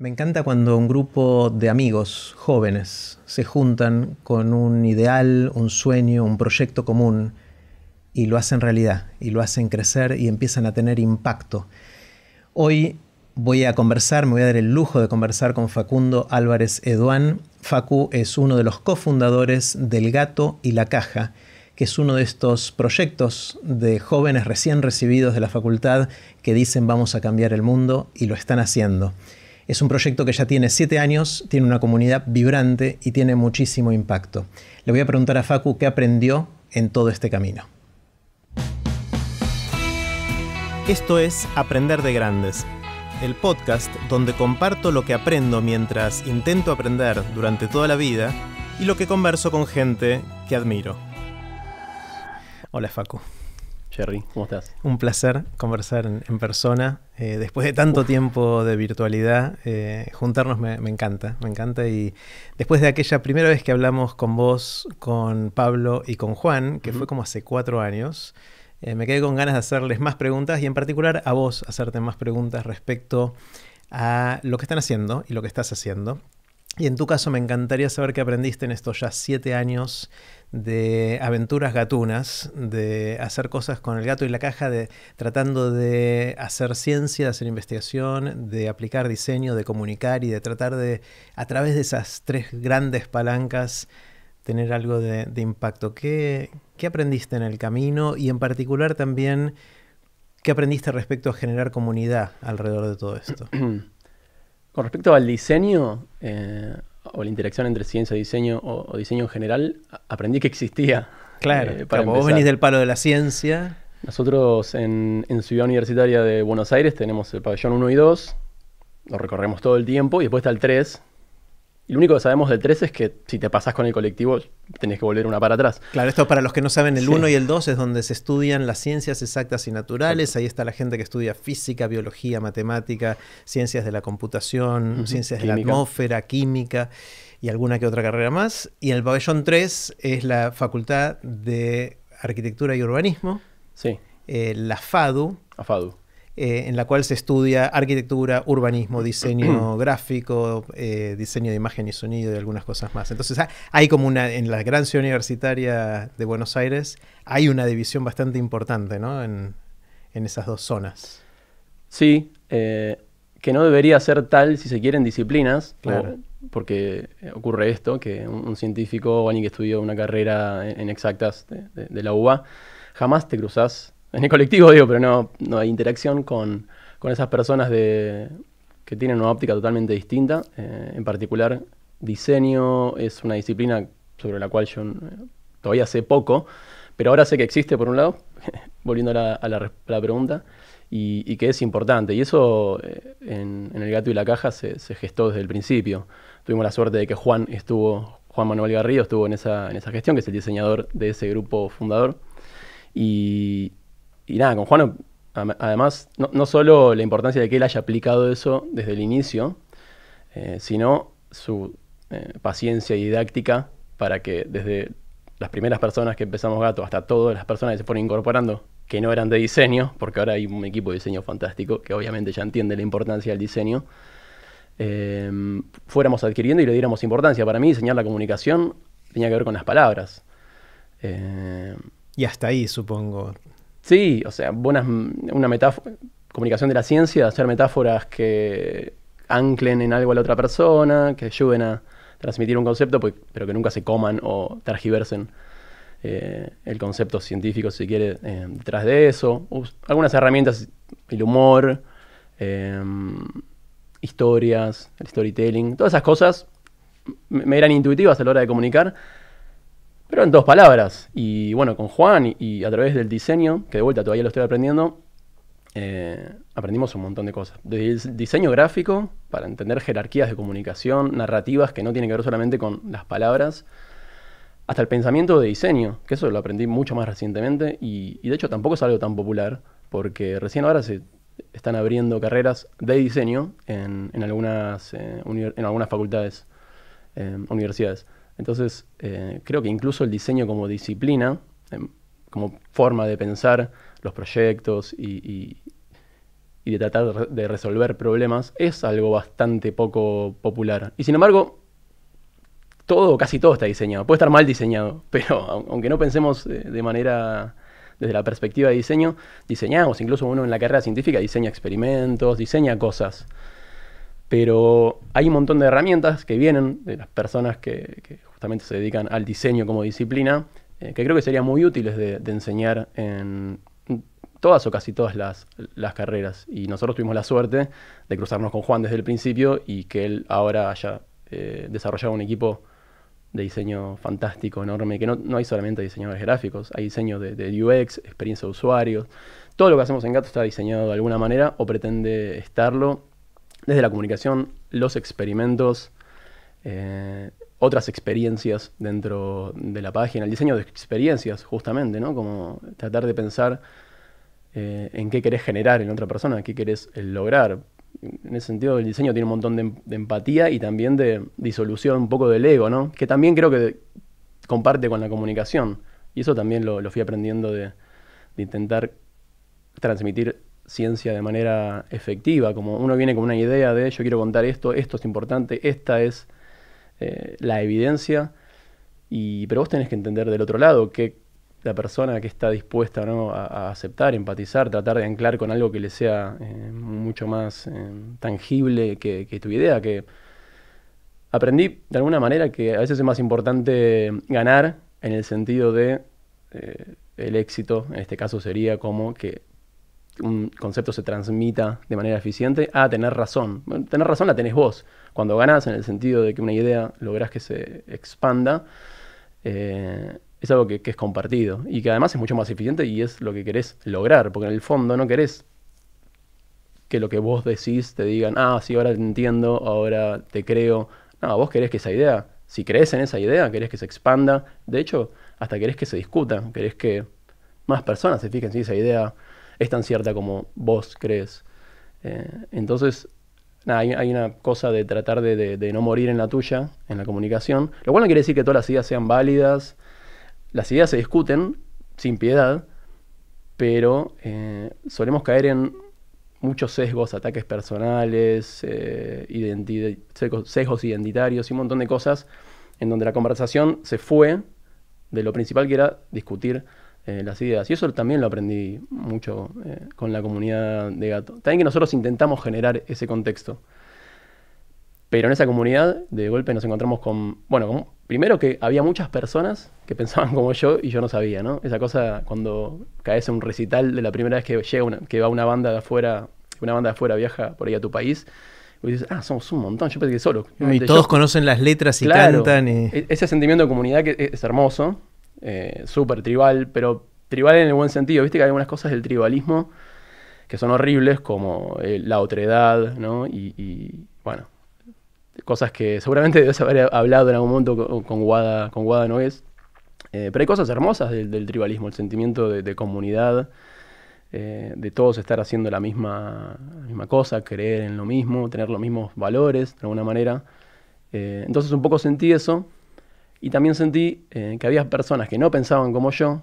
Me encanta cuando un grupo de amigos jóvenes se juntan con un ideal, un sueño, un proyecto común y lo hacen realidad, y lo hacen crecer y empiezan a tener impacto. Hoy me voy a dar el lujo de conversar con Facundo Álvarez Eduán. Facu es uno de los cofundadores del Gato y la Caja, que es uno de estos proyectos de jóvenes recién recibidos de la facultad que dicen vamos a cambiar el mundo y lo están haciendo. Es un proyecto que ya tiene 7 años, tiene una comunidad vibrante y tiene muchísimo impacto. Le voy a preguntar a Facu qué aprendió en todo este camino. Esto es Aprender de Grandes, el podcast donde comparto lo que aprendo mientras intento aprender durante toda la vida y lo que converso con gente que admiro. Hola Facu. Jerry, ¿cómo estás? Un placer conversar en persona. Después de tanto tiempo de virtualidad, juntarnos me encanta, y después de aquella primera vez que hablamos con vos, con Pablo y con Juan, que fue como hace 4 años, me quedé con ganas de hacerles más preguntas y en particular a vos hacerte más preguntas respecto a lo que están haciendo y lo que estás haciendo. Y en tu caso me encantaría saber qué aprendiste en estos ya 7 años de aventuras gatunas, de hacer cosas con el gato y la caja, tratando de hacer ciencia, de hacer investigación, de aplicar diseño, de comunicar y de tratar de, a través de esas 3 grandes palancas, tener algo de impacto. ¿Qué aprendiste en el camino? Y en particular también, ¿qué aprendiste respecto a generar comunidad alrededor de todo esto? Con respecto al diseño, o la interacción entre ciencia y diseño, o diseño en general, aprendí que existía. Claro, vos venís del palo de la ciencia. Nosotros en Ciudad Universitaria de Buenos Aires tenemos el pabellón 1 y 2, lo recorremos todo el tiempo, y después está el 3. Y lo único que sabemos del 3 es que si te pasás con el colectivo, tenés que volver una para atrás. Claro, esto para los que no saben, el 1 y el 2 es donde se estudian las ciencias exactas y naturales. Exacto. Ahí está la gente que estudia física, biología, matemática, ciencias de la computación, ciencias química, de la atmósfera, química y alguna que otra carrera más. Y el pabellón 3 es la Facultad de Arquitectura y Urbanismo, sí. La FADU. FADU. En la cual se estudia arquitectura, urbanismo, diseño gráfico, diseño de imagen y sonido y algunas cosas más. Entonces hay como en la gran ciudad universitaria de Buenos Aires, hay una división bastante importante, ¿no? en esas 2 zonas. Sí, que no debería ser tal si se quieren disciplinas, claro. Porque ocurre esto, que un científico o alguien que estudió una carrera en exactas de la UBA, jamás te cruzás en el colectivo, pero no hay interacción con esas personas que tienen una óptica totalmente distinta. En particular, diseño es una disciplina sobre la cual yo todavía sé poco, pero ahora sé que existe por un lado, volviendo a la pregunta, y que es importante. Y eso en el Gato y la Caja se gestó desde el principio. Tuvimos la suerte de que Juan Manuel Garrido estuvo en esa gestión, que es el diseñador de ese grupo fundador. Y nada, con Juan, además, no solo la importancia de que él haya aplicado eso desde el inicio, sino su paciencia y didáctica para que desde las primeras personas que empezamos Gato hasta todas las personas que se fueron incorporando, que no eran de diseño, porque ahora hay un equipo de diseño fantástico que obviamente ya entiende la importancia del diseño, fuéramos adquiriendo y le diéramos importancia. Para mí, diseñar la comunicación tenía que ver con las palabras. Y hasta ahí, supongo. Sí, o sea, una metáfora, comunicación de la ciencia, hacer metáforas que anclen en algo a la otra persona, que ayuden a transmitir un concepto, pero que nunca se coman o tergiversen el concepto científico, si quiere, detrás de eso. Algunas herramientas, el humor, historias, el storytelling, todas esas cosas me eran intuitivas a la hora de comunicar, pero en 2 palabras. Y bueno, con Juan y a través del diseño, que de vuelta todavía lo estoy aprendiendo, aprendimos un montón de cosas. Desde el diseño gráfico, para entender jerarquías de comunicación, narrativas que no tienen que ver solamente con las palabras, hasta el pensamiento de diseño, que eso lo aprendí mucho más recientemente y de hecho tampoco es algo tan popular, porque recién ahora se están abriendo carreras de diseño en algunas facultades, universidades. Entonces, creo que incluso el diseño como disciplina, como forma de pensar los proyectos y y de tratar de resolver problemas es algo bastante poco popular. Y sin embargo, casi todo está diseñado. Puede estar mal diseñado, pero aunque no pensemos de manera, desde la perspectiva de diseño, diseñamos. Incluso uno en la carrera científica diseña experimentos, diseña cosas. Pero hay un montón de herramientas que vienen de las personas que justamente se dedican al diseño como disciplina, que creo que serían muy útiles de enseñar en todas o casi todas las carreras. Y nosotros tuvimos la suerte de cruzarnos con Juan desde el principio y que él ahora haya desarrollado un equipo de diseño fantástico, enorme, que no hay solamente diseñadores gráficos, hay diseño de UX, experiencia de usuarios. Todo lo que hacemos en Gato está diseñado de alguna manera o pretende estarlo, desde la comunicación, los experimentos, otras experiencias dentro de la página, el diseño de experiencias justamente, ¿no? Como tratar de pensar en qué querés generar en otra persona, qué querés lograr. En ese sentido, el diseño tiene un montón de empatía y también de disolución un poco del ego, ¿no? Que también creo que comparte con la comunicación. Y eso también lo fui aprendiendo de intentar transmitir ciencia de manera efectiva. Como uno viene con una idea de yo quiero contar esto es importante, esta es la evidencia. Pero vos tenés que entender del otro lado que la persona que está dispuesta, ¿no?, a aceptar, empatizar, tratar de anclar con algo que le sea mucho más tangible que tu idea, que aprendí de alguna manera que a veces es más importante ganar en el sentido de el éxito, en este caso sería como que un concepto se transmita de manera eficiente, a tener razón. Bueno, tener razón la tenés vos. Cuando ganás en el sentido de que una idea lográs que se expanda, es algo que es compartido y que además es mucho más eficiente y es lo que querés lograr, porque en el fondo no querés que lo que vos decís te digan, sí, ahora te entiendo, ahora te creo. No, vos querés que esa idea, si crees en esa idea, querés que se expanda. De hecho, hasta querés que se discuta, querés que más personas se fijen si esa idea es tan cierta como vos crees. Entonces, hay una cosa de tratar de no morir en la tuya, en la comunicación, lo cual no quiere decir que todas las ideas sean válidas. Las ideas se discuten sin piedad, pero solemos caer en muchos sesgos, ataques personales, sesgos identitarios y un montón de cosas en donde la conversación se fue de lo principal que era discutir las ideas. Y eso también lo aprendí mucho con la comunidad de Gato. También que nosotros intentamos generar ese contexto. Pero en esa comunidad, de golpe nos encontramos con... Bueno, primero que había muchas personas que pensaban como yo y yo no sabía, ¿no? Esa cosa cuando caes en un recital de la primera vez que va una banda de afuera viaja por ahí a tu país, y dices, somos un montón, yo pensé que solo. Y todos conocen las letras y claro, cantan. Y... Ese sentimiento de comunidad que es hermoso, súper tribal, pero tribal en el buen sentido. Viste que hay algunas cosas del tribalismo que son horribles, como la otredad, ¿no? Y bueno... Cosas que seguramente debes haber hablado en algún momento con Guada Nogués. Pero hay cosas hermosas del tribalismo, el sentimiento de comunidad, de todos estar haciendo la misma cosa, creer en lo mismo, tener los mismos valores de alguna manera. Entonces un poco sentí eso y también sentí que había personas que no pensaban como yo,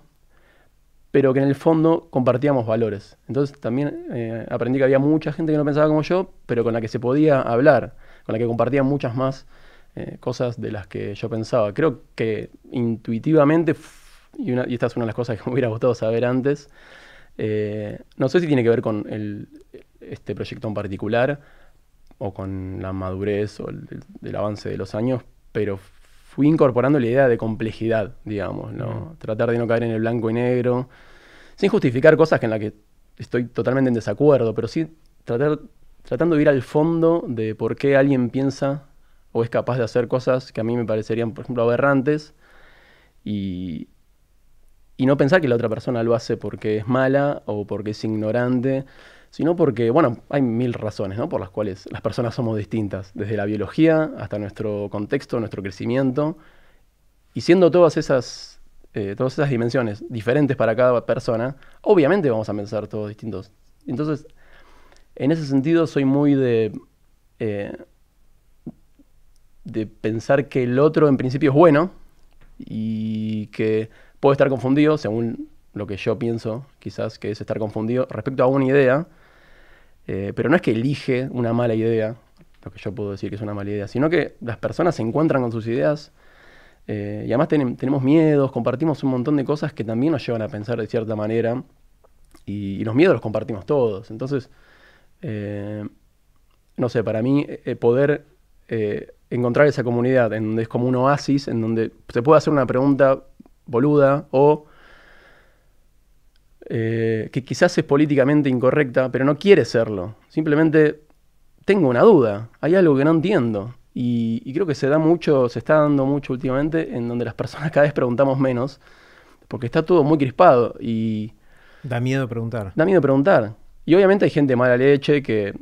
pero que en el fondo compartíamos valores. Entonces también aprendí que había mucha gente que no pensaba como yo, pero con la que se podía hablar, con la que compartía muchas más cosas de las que yo pensaba. Creo que intuitivamente, y esta es una de las cosas que me hubiera gustado saber antes, no sé si tiene que ver con este proyecto en particular, o con la madurez o del avance de los años, pero fui incorporando la idea de complejidad, digamos, ¿no? Tratar de no caer en el blanco y negro, sin justificar cosas en las que estoy totalmente en desacuerdo, pero sí tratando de ir al fondo de por qué alguien piensa o es capaz de hacer cosas que a mí me parecerían, por ejemplo, aberrantes, y no pensar que la otra persona lo hace porque es mala o porque es ignorante, sino porque, bueno, hay mil razones, ¿no?, por las cuales las personas somos distintas, desde la biología hasta nuestro contexto, nuestro crecimiento, y siendo todas esas dimensiones diferentes para cada persona, obviamente vamos a pensar todos distintos. Entonces, en ese sentido soy muy de pensar que el otro en principio es bueno y que puede estar confundido, según lo que yo pienso, quizás que es estar confundido respecto a una idea, pero no es que elige una mala idea, lo que yo puedo decir que es una mala idea, sino que las personas se encuentran con sus ideas y además tenemos miedos, compartimos un montón de cosas que también nos llevan a pensar de cierta manera y los miedos los compartimos todos. Entonces, no sé, para mí poder encontrar esa comunidad en donde es como un oasis, en donde se puede hacer una pregunta boluda o que quizás es políticamente incorrecta, pero no quiere serlo. Simplemente tengo una duda, hay algo que no entiendo. Y creo que se está dando mucho últimamente, en donde las personas cada vez preguntamos menos, porque está todo muy crispado y Da miedo preguntar. da miedo preguntar. Y obviamente hay gente de mala leche que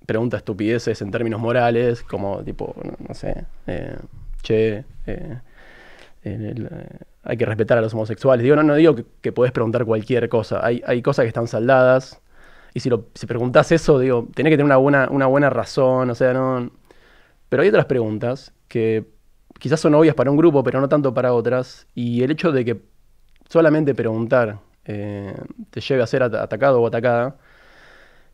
pregunta estupideces en términos morales, como tipo, no sé, hay que respetar a los homosexuales. Digo, no digo que podés preguntar cualquier cosa. Hay cosas que están saldadas. Y si preguntás eso, digo, tenés que tener una buena razón. O sea, no. Pero hay otras preguntas que quizás son obvias para un grupo, pero no tanto para otras. Y el hecho de que solamente preguntar te lleve a ser atacado o atacada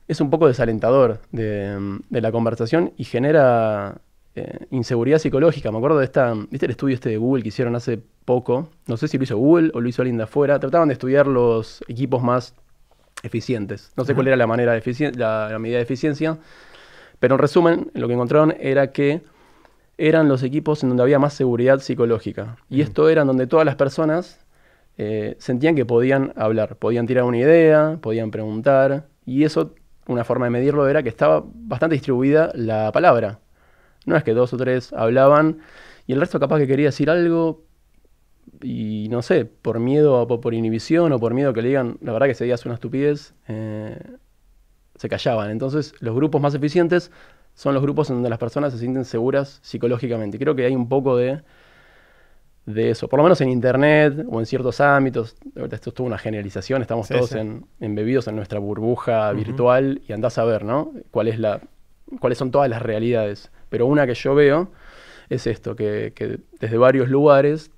es un poco desalentador de la conversación y genera inseguridad psicológica. Me acuerdo ¿viste el estudio de Google que hicieron hace poco? No sé si lo hizo Google o lo hizo alguien de afuera. Trataban de estudiar los equipos más eficientes. No sé cuál era la manera de la medida de eficiencia, pero en resumen, lo que encontraron era que eran los equipos en donde había más seguridad psicológica. Y esto era en donde todas las personas sentían que podían hablar, podían tirar una idea, podían preguntar, y eso, una forma de medirlo era que estaba bastante distribuida la palabra. No es que 2 o 3 hablaban y el resto capaz que quería decir algo y no sé, por miedo o por inhibición o por miedo que le digan, la verdad que ese día es una estupidez, se callaban. Entonces, los grupos más eficientes son los grupos en donde las personas se sienten seguras psicológicamente. Creo que hay un poco de eso, por lo menos en internet o en ciertos ámbitos. Esto es toda una generalización, estamos todos embebidos en nuestra burbuja virtual y andás a ver, ¿no? Cuáles son todas las realidades. Pero una que yo veo es esto, que desde varios lugares,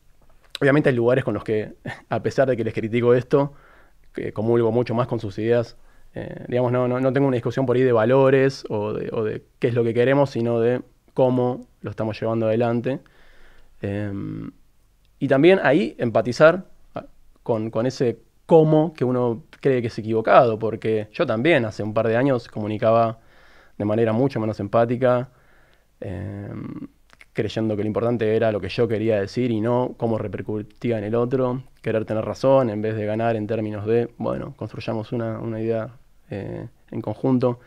obviamente hay lugares con los que, a pesar de que les critico esto, que comulgo mucho más con sus ideas, digamos, no tengo una discusión por ahí de valores o de qué es lo que queremos, sino de cómo lo estamos llevando adelante. Y también ahí empatizar con ese cómo que uno cree que es equivocado, porque yo también hace un par de años comunicaba de manera mucho menos empática, creyendo que lo importante era lo que yo quería decir y no cómo repercutía en el otro, querer tener razón en vez de ganar en términos de, bueno, construyamos una idea en conjunto.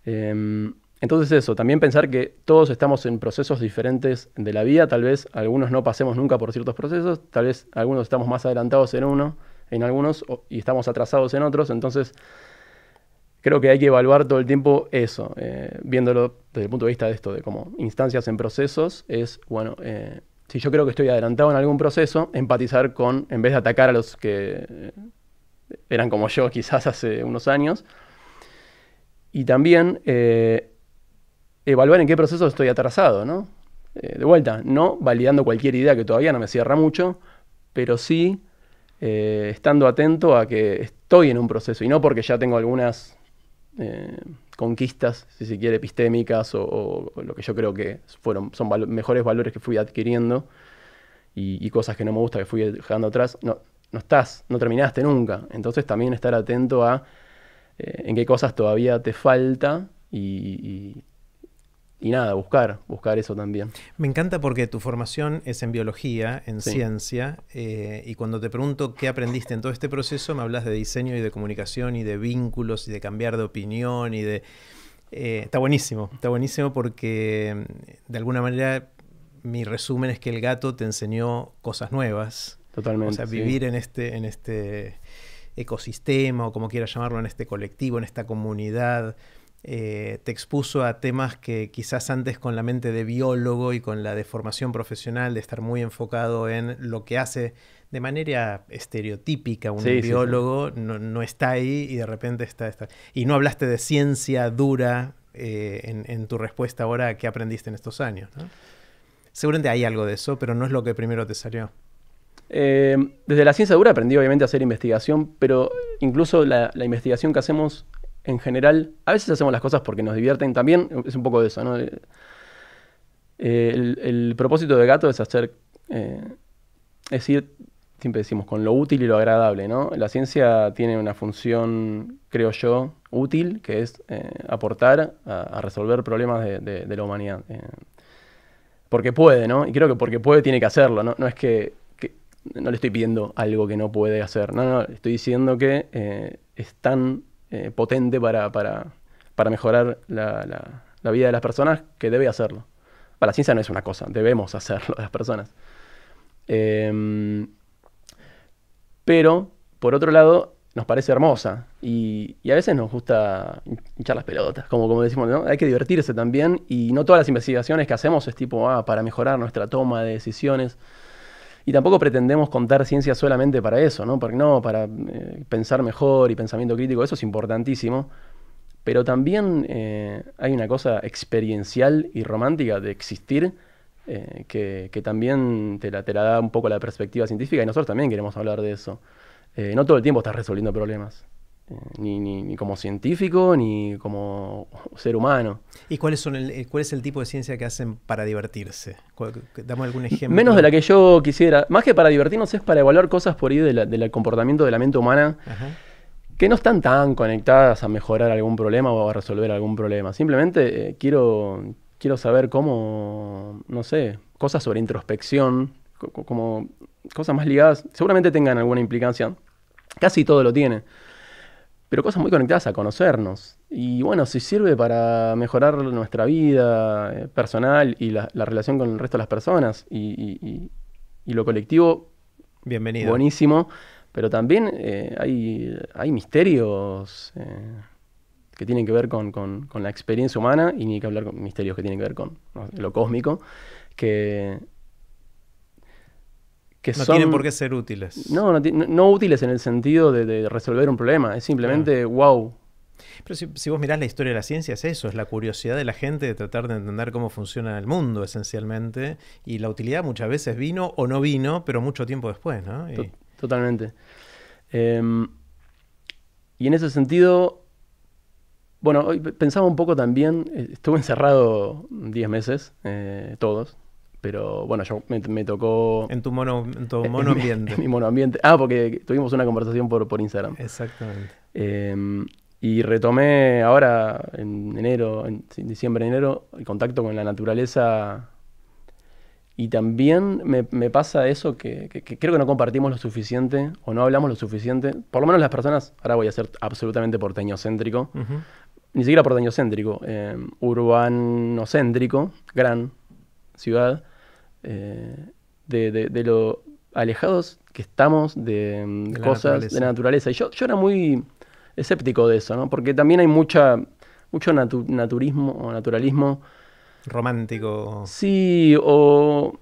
Entonces eso, también pensar que todos estamos en procesos diferentes de la vida, tal vez algunos no pasemos nunca por ciertos procesos, tal vez algunos estamos más adelantados en algunos y estamos atrasados en otros, entonces creo que hay que evaluar todo el tiempo eso, viéndolo desde el punto de vista de esto, de como instancias en procesos, es, bueno, si yo creo que estoy adelantado en algún proceso, empatizar en vez de atacar a los que eran como yo quizás hace unos años, y también evaluar en qué proceso estoy atrasado, ¿no? De vuelta, no validando cualquier idea que todavía no me cierra mucho, pero sí estando atento a que estoy en un proceso, y no porque ya tengo algunas conquistas, si se quiere, epistémicas o lo que yo creo que son mejores valores que fui adquiriendo y cosas que no me gusta que fui dejando atrás. No terminaste nunca. Entonces también estar atento a en qué cosas todavía te falta y nada, buscar eso también. Me encanta porque tu formación es en biología, en ciencia, y cuando te pregunto qué aprendiste en todo este proceso, me hablas de diseño y de comunicación y de vínculos y de cambiar de opinión y de... está buenísimo porque de alguna manera mi resumen es que el gato te enseñó cosas nuevas. Totalmente. O sea, vivir en este ecosistema o como quieras llamarlo, en este colectivo, en esta comunidad, te expuso a temas que quizás antes con la mente de biólogo y con la de formación profesional, de estar muy enfocado en lo que hace de manera estereotípica un biólogo, no está ahí y de repente está. Y no hablaste de ciencia dura en tu respuesta ahora a qué aprendiste en estos años, ¿no? Seguramente hay algo de eso, pero no es lo que primero te salió. Desde la ciencia dura aprendí obviamente a hacer investigación, pero incluso la investigación que hacemos en general, a veces hacemos las cosas porque nos divierten, también es un poco de eso, ¿no? El propósito de Gato es hacer, es ir, siempre decimos, con lo útil y lo agradable, ¿no? La ciencia tiene una función, creo yo, útil, que es aportar a resolver problemas de la humanidad. Porque puede, ¿no? Y creo que porque puede tiene que hacerlo, ¿no? No es que no le estoy pidiendo algo que no puede hacer, no, estoy diciendo que es tan potente para mejorar la vida de las personas que debe hacerlo. La ciencia no es una cosa, debemos hacerlo las personas. Pero, por otro lado, nos parece hermosa y a veces nos gusta hinchar las pelotas, como decimos, ¿no? Hay que divertirse también y no todas las investigaciones que hacemos es tipo, para mejorar nuestra toma de decisiones. Y tampoco pretendemos contar ciencia solamente para eso, ¿no? Porque no, para pensar mejor y pensamiento crítico, eso es importantísimo. Pero también hay una cosa experiencial y romántica de existir que también te la da un poco la perspectiva científica y nosotros también queremos hablar de eso. No todo el tiempo estás resolviendo problemas, ni como científico ni como ser humano. ¿Y cuál es el tipo de ciencia que hacen para divertirse? Dame algún ejemplo. Menos de la que yo quisiera. Más que para divertirnos es para evaluar cosas por ahí del comportamiento de la mente humana. Ajá. Que no están tan conectadas a mejorar algún problema o a resolver algún problema. Simplemente quiero saber cómo, no sé, cosas sobre introspección, como cosas más ligadas, seguramente tengan alguna implicancia, casi todo lo tiene, pero cosas muy conectadas a conocernos. Y bueno, si sirve para mejorar nuestra vida personal y la relación con el resto de las personas y lo colectivo, bienvenido. Buenísimo. Pero también hay misterios que tienen que ver con la experiencia humana y ni que hablar con misterios que tienen que ver con lo cósmico, que no tienen por qué ser útiles. No útiles en el sentido de resolver un problema, es simplemente wow. Pero si vos mirás la historia de la ciencia, es eso, es la curiosidad de la gente de tratar de entender cómo funciona el mundo, esencialmente, y la utilidad muchas veces vino o no vino, pero mucho tiempo después, ¿no? Totalmente. Y en ese sentido, bueno, hoy pensaba un poco también, estuve encerrado 10 meses, todos, pero bueno, yo me tocó... En tu monoambiente. En mi monoambiente. Porque tuvimos una conversación por Instagram. Exactamente. Y retomé ahora, en diciembre, enero, el contacto con la naturaleza. Y también me pasa eso que creo que no compartimos lo suficiente o no hablamos lo suficiente. Por lo menos las personas, ahora voy a ser absolutamente porteñocéntrico, ni siquiera porteñocéntrico, urbanocéntrico, gran ciudad, de lo alejados que estamos de cosas de la naturaleza. Y yo era muy escéptico de eso, ¿no? Porque también hay mucho naturismo o naturalismo romántico. Sí, o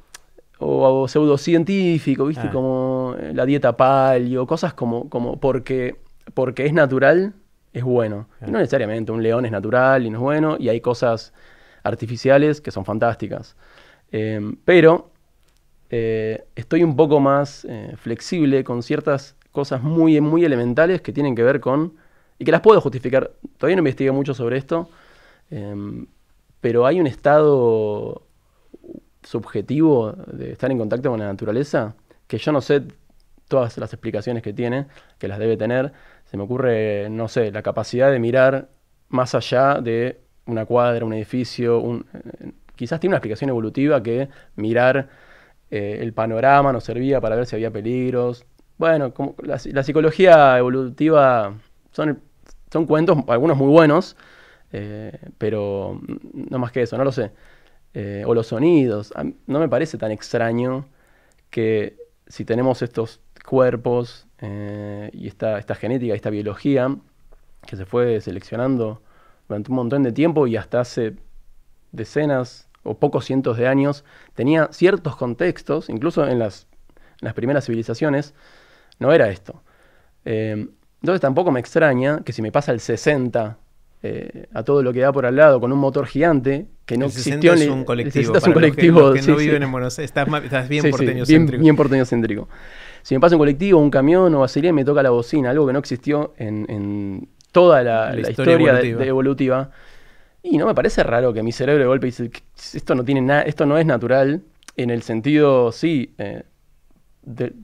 pseudocientífico, ¿viste? Como la dieta paleo, cosas como porque es natural, es bueno. Y no necesariamente, un león es natural y no es bueno, y hay cosas artificiales que son fantásticas. Pero estoy un poco más flexible con ciertas cosas muy, muy elementales que tienen que ver con... y que las puedo justificar. Todavía no investigué mucho sobre esto, pero hay un estado subjetivo de estar en contacto con la naturaleza que yo no sé todas las explicaciones que tiene, que las debe tener. Se me ocurre, no sé, la capacidad de mirar más allá de una cuadra, un edificio. Quizás tiene una explicación evolutiva que mirar el panorama nos servía para ver si había peligros. Bueno, como la psicología evolutiva son cuentos, algunos muy buenos, pero no más que eso, no lo sé. O los sonidos. No me parece tan extraño que si tenemos estos cuerpos y esta genética, esta biología que se fue seleccionando durante un montón de tiempo y hasta hace decenas o pocos cientos de años, tenía ciertos contextos, incluso en las primeras civilizaciones, no era esto. Entonces tampoco me extraña que si me pasa el 60 a todo lo que da por al lado con un motor gigante que no existió es un colectivo. Es un colectivo. Los que no viven en Buenos Aires, estás bien porteñocéntrico. Bien porteñocéntrico. Si me pasa un colectivo, un camión o vaselina, me toca la bocina, algo que no existió en toda la historia evolutiva. evolutiva. Y no me parece raro que mi cerebro de golpe dice, esto no tiene nada, esto no es natural, en el sentido, sí,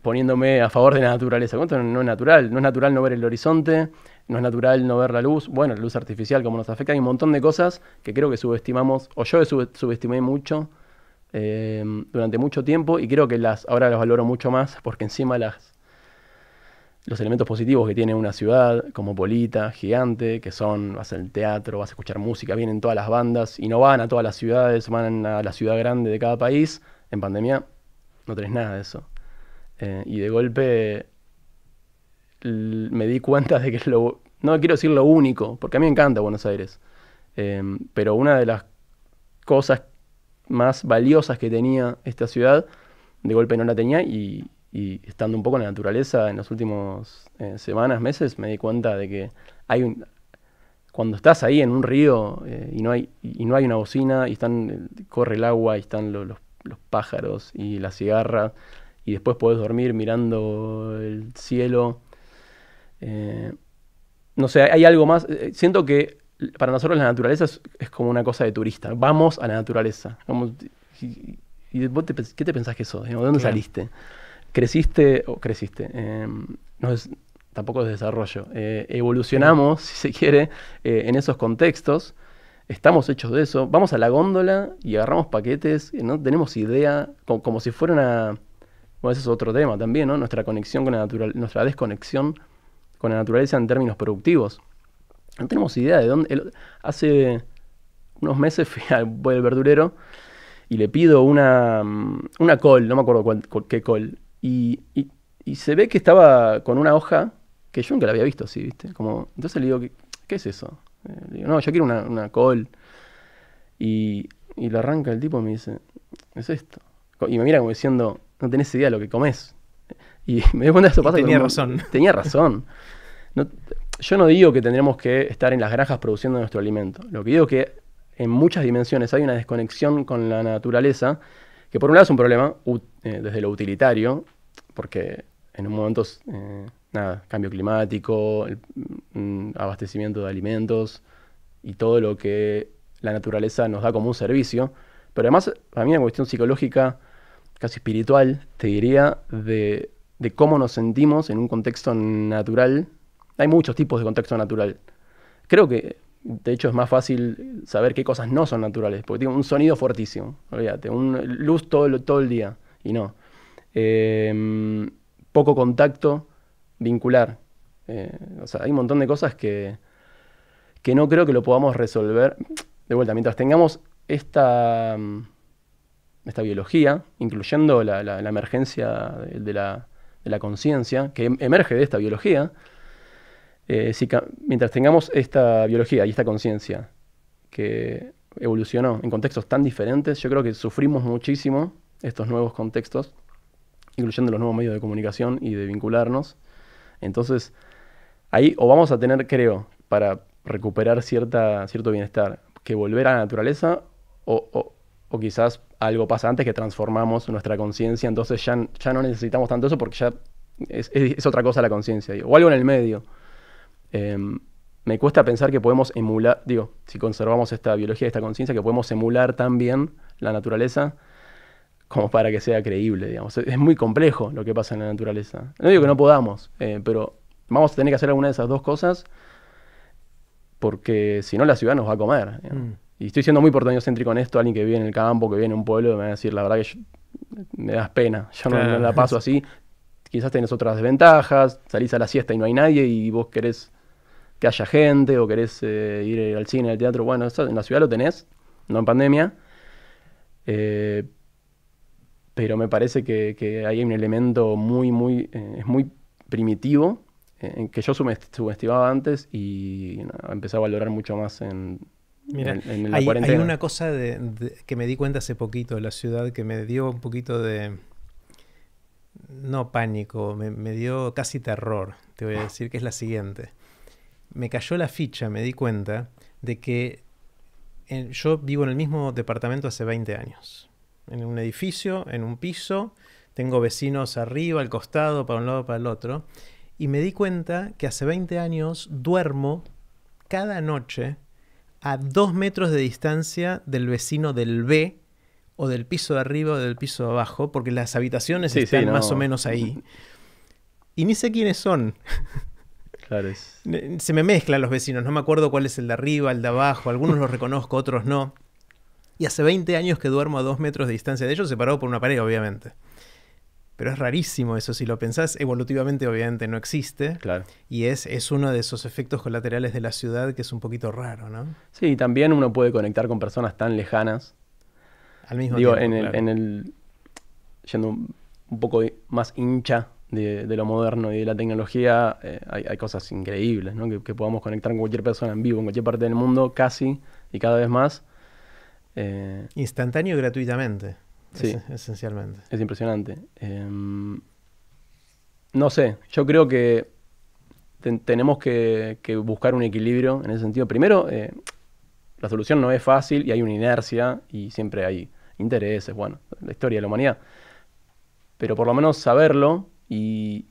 poniéndome a favor de la naturaleza. Esto no es natural. No es natural no ver el horizonte, no es natural no ver la luz. Bueno, la luz artificial, cómo nos afecta. Hay un montón de cosas que creo que subestimamos, o yo subestimé mucho durante mucho tiempo, y creo que ahora las valoro mucho más, porque encima los elementos positivos que tiene una ciudad cosmopolita, gigante, que son, vas al teatro, vas a escuchar música, vienen todas las bandas, y no van a todas las ciudades, van a la ciudad grande de cada país. En pandemia no tenés nada de eso. Y de golpe me di cuenta de que no quiero decir lo único, porque a mí me encanta Buenos Aires, pero una de las cosas más valiosas que tenía esta ciudad, de golpe no la tenía, y estando un poco en la naturaleza en las últimas semanas, meses, me di cuenta de que cuando estás ahí en un río y no hay una bocina, y corre el agua, y están los pájaros y la cigarra, y después podés dormir mirando el cielo. No sé, hay algo más. Siento que para nosotros la naturaleza es como una cosa de turista. Vamos a la naturaleza. ¿Y vos qué te pensás que sos? ¿De dónde saliste? ¿Creciste? Tampoco es desarrollo. Evolucionamos, si se quiere, en esos contextos. Estamos hechos de eso. Vamos a la góndola y agarramos paquetes. No tenemos idea, como si fuera una... Bueno, ese es otro tema también, ¿no? Nuestra conexión con la naturaleza, nuestra desconexión con la naturaleza en términos productivos. No tenemos idea de dónde... Hace unos meses voy al verdurero y le pido una col, no me acuerdo qué col, y se ve que estaba con una hoja que yo nunca la había visto así, ¿viste? Entonces le digo, ¿qué es eso? Le digo, no, yo quiero una col. Y le arranca el tipo y me dice, es esto. Y me mira como diciendo, no tenés idea de lo que comes. Y me di cuenta de eso pasa. Tenía razón. Tenía razón. Yo no digo que tendremos que estar en las granjas produciendo nuestro alimento. Lo que digo es que en muchas dimensiones hay una desconexión con la naturaleza, que por un lado es un problema desde lo utilitario, porque en un momento, cambio climático, abastecimiento de alimentos y todo lo que la naturaleza nos da como un servicio. Pero además, para mí, una cuestión psicológica, casi espiritual, te diría, de cómo nos sentimos en un contexto natural. Hay muchos tipos de contexto natural. Creo que, de hecho, es más fácil saber qué cosas no son naturales, porque tiene un sonido fuertísimo, olvídate, luz todo el día, y no. Poco contacto vincular. O sea, hay un montón de cosas que no creo que lo podamos resolver. De vuelta, mientras tengamos esta biología, incluyendo la emergencia de la conciencia, que emerge de esta biología, mientras tengamos esta biología y esta conciencia que evolucionó en contextos tan diferentes, yo creo que sufrimos muchísimo estos nuevos contextos, incluyendo los nuevos medios de comunicación y de vincularnos. Entonces, ahí o vamos a tener, creo, para recuperar cierto bienestar, que volver a la naturaleza, o quizás algo pasa antes, que transformamos nuestra conciencia, entonces ya no necesitamos tanto eso, porque ya es otra cosa la conciencia, o algo en el medio. Me cuesta pensar que podemos emular, si conservamos esta biología, esta conciencia, que podemos emular tan bien la naturaleza como para que sea creíble, digamos. Es muy complejo lo que pasa en la naturaleza. No digo que no podamos, pero vamos a tener que hacer alguna de esas dos cosas, porque si no la ciudad nos va a comer. Y estoy siendo muy porteñocéntrico en esto. Alguien que vive en el campo, que vive en un pueblo, me va a decir, la verdad que me das pena. Yo no la paso así. Quizás tenés otras desventajas, salís a la siesta y no hay nadie, y vos querés que haya gente, o querés ir al cine, al teatro. Bueno, eso en la ciudad lo tenés, no en pandemia. Pero me parece que hay un elemento es muy primitivo, en que yo subestimaba antes, y empecé a valorar mucho más en la cuarentena. Hay una cosa que me di cuenta hace poquito de la ciudad, que me dio un poquito de... No pánico, me dio casi terror, te voy a decir, que es la siguiente. Me cayó la ficha, me di cuenta de que yo vivo en el mismo departamento hace 20 años. En un edificio, en un piso, tengo vecinos arriba, al costado, para un lado, para el otro. Y me di cuenta que hace 20 años duermo cada noche a 2 metros de distancia del vecino del B, o del piso de arriba o del piso de abajo, porque las habitaciones están más o menos ahí. Y ni sé quiénes son. Claro, se me mezclan los vecinos, no me acuerdo cuál es el de arriba, el de abajo, algunos los reconozco, otros no. Y hace 20 años que duermo a 2 metros de distancia de ellos, separado por una pared, obviamente. Pero es rarísimo eso, si lo pensás, evolutivamente obviamente no existe. Claro. Y es uno de esos efectos colaterales de la ciudad que es un poquito raro, ¿no? Sí, también uno puede conectar con personas tan lejanas. Al mismo tiempo, yendo un poco más hincha de lo moderno y de la tecnología, hay cosas increíbles, ¿no? Que podamos conectar con cualquier persona en vivo, en cualquier parte del mundo, casi, y cada vez más. Instantáneo y gratuitamente. Sí, esencialmente. Es impresionante. No sé, yo creo que tenemos que buscar un equilibrio en ese sentido. Primero, la solución no es fácil y hay una inercia y siempre hay intereses, bueno, la historia de la humanidad. Pero por lo menos saberlo y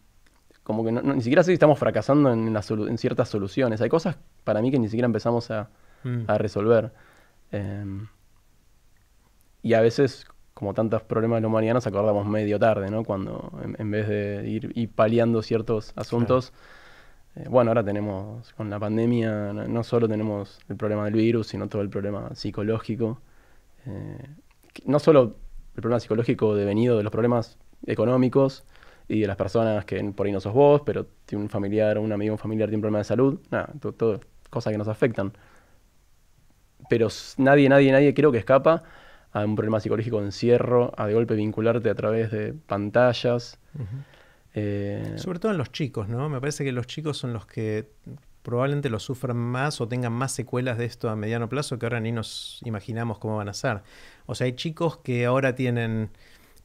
como que ni siquiera sé si estamos fracasando en ciertas soluciones. Hay cosas para mí que ni siquiera empezamos a resolver. Y a veces, como tantos problemas de la humanidad, nos acordamos medio tarde, ¿no? Cuando en vez de ir paliando ciertos asuntos, bueno, ahora tenemos, con la pandemia, no solo tenemos el problema del virus, sino todo el problema psicológico. No solo el problema psicológico devenido de los problemas económicos y de las personas que por ahí no sos vos, pero tiene un familiar o un amigo, un familiar tiene un problema de salud, todo cosas que nos afectan. Pero nadie creo que escapa a un problema psicológico de encierro, a de golpe vincularte a través de pantallas. Sobre todo en los chicos, ¿no? Me parece que los chicos son los que probablemente lo sufran más o tengan más secuelas de esto a mediano plazo que ahora ni nos imaginamos cómo van a ser. O sea, hay chicos que ahora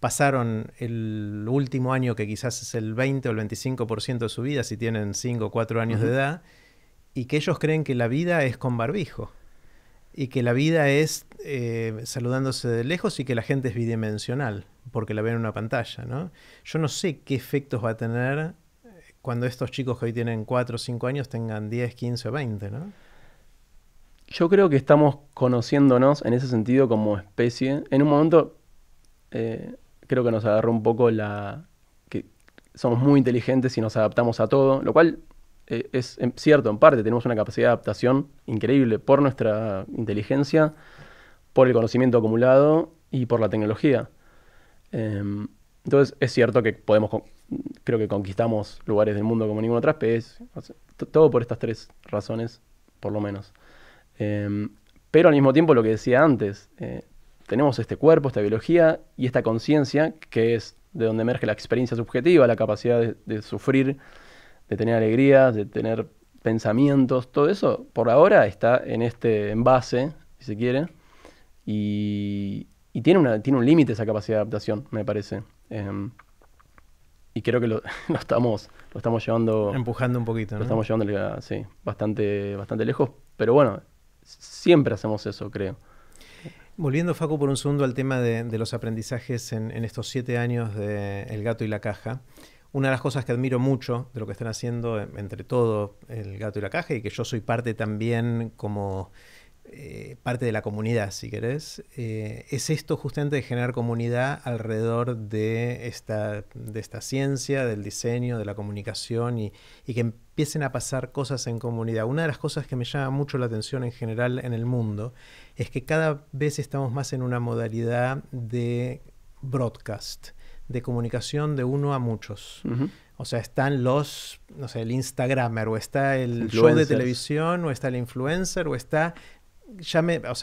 pasaron el último año, que quizás es el 20 o el 25% de su vida, si tienen 5 o 4 años de edad, y que ellos creen que la vida es con barbijo. Y que la vida es saludándose de lejos y que la gente es bidimensional, porque la ven en una pantalla, ¿no? Yo no sé qué efectos va a tener cuando estos chicos que hoy tienen 4 o 5 años tengan 10, 15 o 20, ¿no? Yo creo que estamos conociéndonos en ese sentido como especie. En un momento creo que nos agarró un poco que somos muy inteligentes y nos adaptamos a todo, lo cual es cierto, en parte tenemos una capacidad de adaptación increíble por nuestra inteligencia, por el conocimiento acumulado y por la tecnología. Entonces es cierto que creo que conquistamos lugares del mundo como ninguna otra especie, todo por estas 3 razones, por lo menos. Pero al mismo tiempo, lo que decía antes, tenemos este cuerpo, esta biología y esta conciencia, que es de donde emerge la experiencia subjetiva, la capacidad de sufrir, de tener alegrías, de tener pensamientos, todo eso por ahora está en este envase, si se quiere, y tiene un límite esa capacidad de adaptación, me parece. Y creo que lo estamos llevando... Empujando un poquito, ¿no? Lo estamos llevando, sí, bastante lejos, pero bueno, siempre hacemos eso, creo. Volviendo, Facu, por un segundo al tema de los aprendizajes en estos 7 años de El Gato y la Caja. Una de las cosas que admiro mucho de lo que están haciendo, entre todo El Gato y la Caja, y que yo soy parte también como parte de la comunidad, si querés, es esto justamente de generar comunidad alrededor de esta ciencia, del diseño, de la comunicación y que empiecen a pasar cosas en comunidad. Una de las cosas que me llama mucho la atención en general en el mundo es que cada vez estamos más en una modalidad de broadcast, de comunicación de uno a muchos. O sea, están el Instagramer, o está el show de televisión, o está el influencer, o está...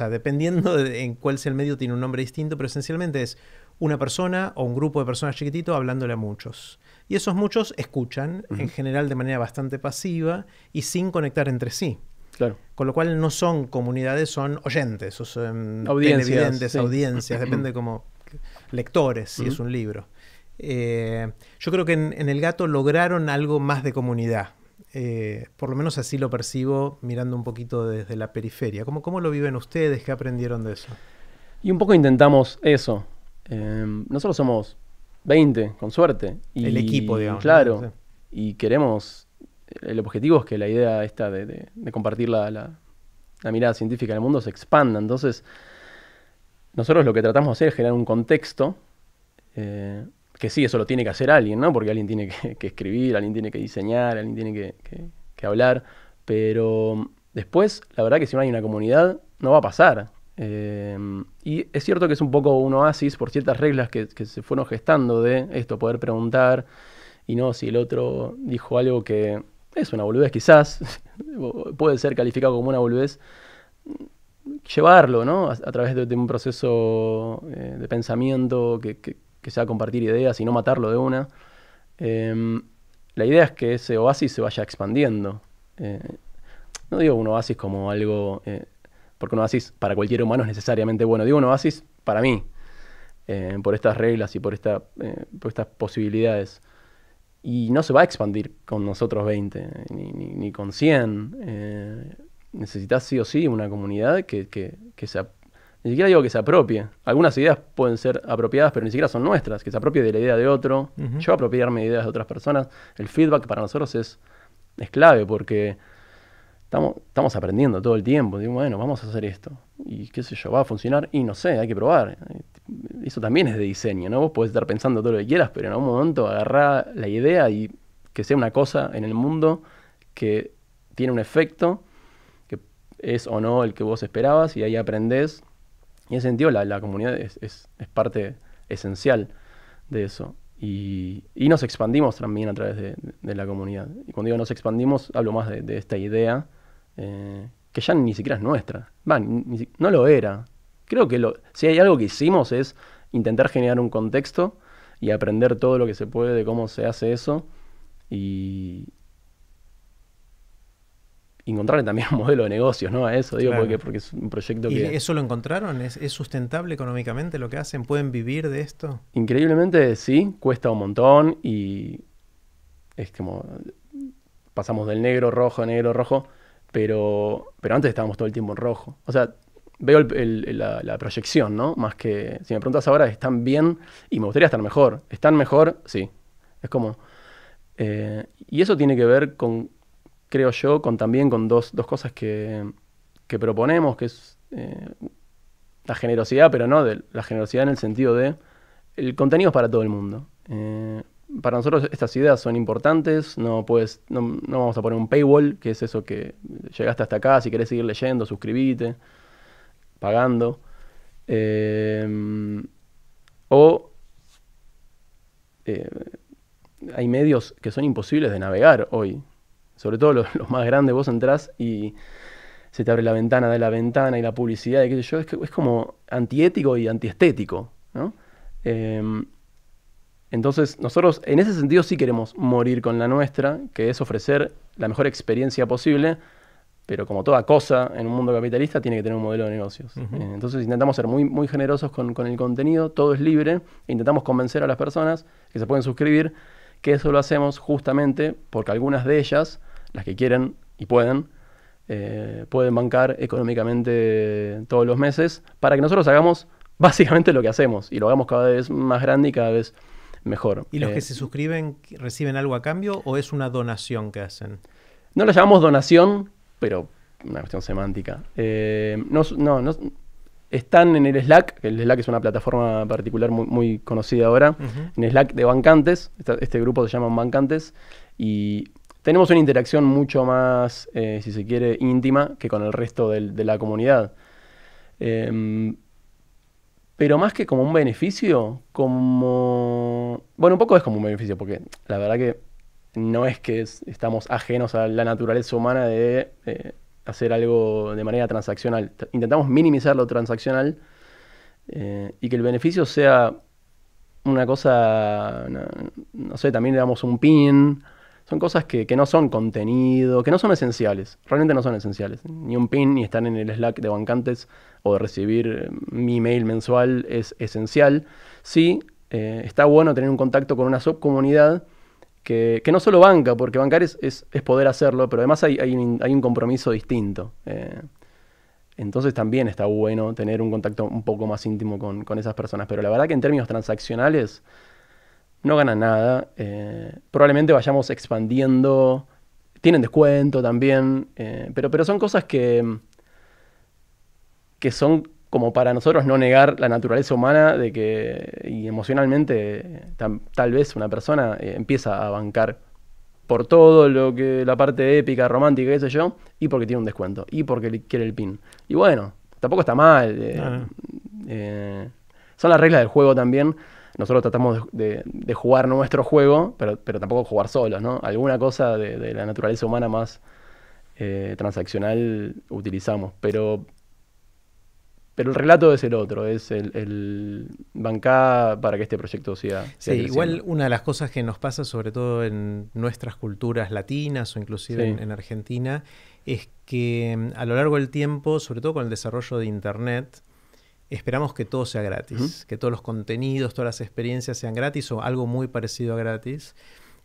dependiendo en cuál sea el medio, tiene un nombre distinto, pero esencialmente es una persona o un grupo de personas chiquitito hablándole a muchos. Y esos muchos escuchan, en general de manera bastante pasiva y sin conectar entre sí. Claro. Con lo cual no son comunidades, son oyentes, o son televidentes, sí. Audiencias, depende como lectores, si es un libro. Yo creo que en El Gato lograron algo más de comunidad. Por lo menos así lo percibo mirando un poquito desde la periferia. ¿Cómo lo viven ustedes? ¿Qué aprendieron de eso? Y un poco intentamos eso. Nosotros somos 20, con suerte. El equipo, digamos. Claro. ¿No? Sí. Y queremos el objetivo es que la idea esta de compartir la mirada científica del mundo se expanda. Entonces, nosotros lo que tratamos de hacer es generar un contexto, que sí, eso lo tiene que hacer alguien, ¿no? Porque alguien tiene que escribir, alguien tiene que diseñar, alguien tiene que hablar, pero después, la verdad que si no hay una comunidad, no va a pasar. Y es cierto que es un poco un oasis por ciertas reglas que se fueron gestando de esto, poder preguntar, y no si el otro dijo algo que es una boludez quizás, puede ser calificado como una boludez, llevarlo, ¿no? A través de un proceso de pensamiento que sea compartir ideas y no matarlo de una. La idea es que ese oasis se vaya expandiendo. No digo un oasis como algo, porque un oasis para cualquier humano es necesariamente bueno. Digo un oasis para mí, por estas reglas y por estas posibilidades. Y no se va a expandir con nosotros 20, ni con 100. Necesitas sí o sí una comunidad que se... Ni siquiera digo que se apropie. Algunas ideas pueden ser apropiadas, pero ni siquiera son nuestras. Que se apropie de la idea de otro. Yo apropiarme de ideas de otras personas. El feedback para nosotros es clave porque estamos aprendiendo todo el tiempo. Digo, bueno, vamos a hacer esto. Y qué sé yo, va a funcionar. Y no sé, hay que probar. Eso también es de diseño, ¿no? Vos podés estar pensando todo lo que quieras, pero en algún momento agarrá la idea y que sea una cosa en el mundo que tiene un efecto, que es o no el que vos esperabas, y ahí aprendés. Y en ese sentido la comunidad es parte esencial de eso. Y nos expandimos también a través de la comunidad. Y cuando digo nos expandimos, hablo más de esta idea, que ya ni siquiera es nuestra. No lo era. Creo que si hay algo que hicimos es intentar generar un contexto y aprender todo lo que se puede de cómo se hace eso y encontrarle también un modelo de negocios, ¿no? A eso, digo, claro. porque es un proyecto ¿Y que... eso lo encontraron? ¿Es sustentable económicamente lo que hacen? ¿Pueden vivir de esto? Increíblemente sí, cuesta un montón y es como... Pasamos del negro, rojo, pero antes estábamos todo el tiempo en rojo. O sea, veo la proyección, ¿no? Más que... Si me preguntas ahora, ¿están bien? Y me gustaría estar mejor. ¿Están mejor? Sí. Es como... y eso tiene que ver con... creo yo, también con dos cosas que proponemos, que es la generosidad, pero no la generosidad en el sentido de el contenido es para todo el mundo. Para nosotros estas ideas son importantes, no vamos a poner un paywall, que es eso que llegaste hasta acá, si querés seguir leyendo, suscribite, pagando. Hay medios que son imposibles de navegar hoy. Sobre todo los más grandes, vos entrás y se te abre la ventana de la ventana y la publicidad y qué sé yo, es como antiético y antiestético, ¿no? Entonces nosotros en ese sentido sí queremos morir con la nuestra, que es ofrecer la mejor experiencia posible, pero como toda cosa en un mundo capitalista tiene que tener un modelo de negocios. Entonces intentamos ser muy, muy generosos con el contenido, todo es libre, e intentamos convencer a las personas que se pueden suscribir, que eso lo hacemos justamente porque algunas de ellas, las que quieren y pueden bancar económicamente todos los meses para que nosotros hagamos básicamente lo que hacemos y lo hagamos cada vez más grande y cada vez mejor. ¿Y los que se suscriben reciben algo a cambio o es una donación que hacen? No la llamamos donación, pero una cuestión semántica. Están en el Slack, el Slack es una plataforma particular muy, muy conocida ahora, en el Slack de bancantes, este grupo se llama Bancantes, y tenemos una interacción mucho más, si se quiere, íntima que con el resto de la comunidad. Pero más que como un beneficio, bueno, un poco es como un beneficio, porque la verdad que no es que estamos ajenos a la naturaleza humana de hacer algo de manera transaccional. Intentamos minimizar lo transaccional y que el beneficio sea una cosa, no sé, también le damos un pin. Son cosas que no son contenido, que no son esenciales. Realmente no son esenciales. Ni un pin, ni estar en el Slack de bancantes o de recibir mi email mensual es esencial. Sí, está bueno tener un contacto con una subcomunidad que no solo banca, porque bancar es poder hacerlo, pero además hay un compromiso distinto. Entonces también está bueno tener un contacto un poco más íntimo con esas personas. Pero la verdad que en términos transaccionales no gana nada. Probablemente vayamos expandiendo tienen descuento también, pero son cosas que son como para nosotros no negar la naturaleza humana de que, y emocionalmente, tal vez una persona empieza a bancar por todo lo que la parte épica, romántica, qué sé yo, y porque tiene un descuento, y porque quiere el pin. Y bueno, tampoco está mal. Son las reglas del juego también. Nosotros tratamos de jugar nuestro juego, pero tampoco jugar solos, ¿no? Alguna cosa de la naturaleza humana más transaccional utilizamos, pero el relato es el otro, es el bancar para que este proyecto siga Sí, creciendo. igual una de las cosas que nos pasa, sobre todo en nuestras culturas latinas o inclusive Sí. en Argentina, es que a lo largo del tiempo, sobre todo con el desarrollo de Internet, esperamos que todo sea gratis, que todos los contenidos, todas las experiencias sean gratis o algo muy parecido a gratis.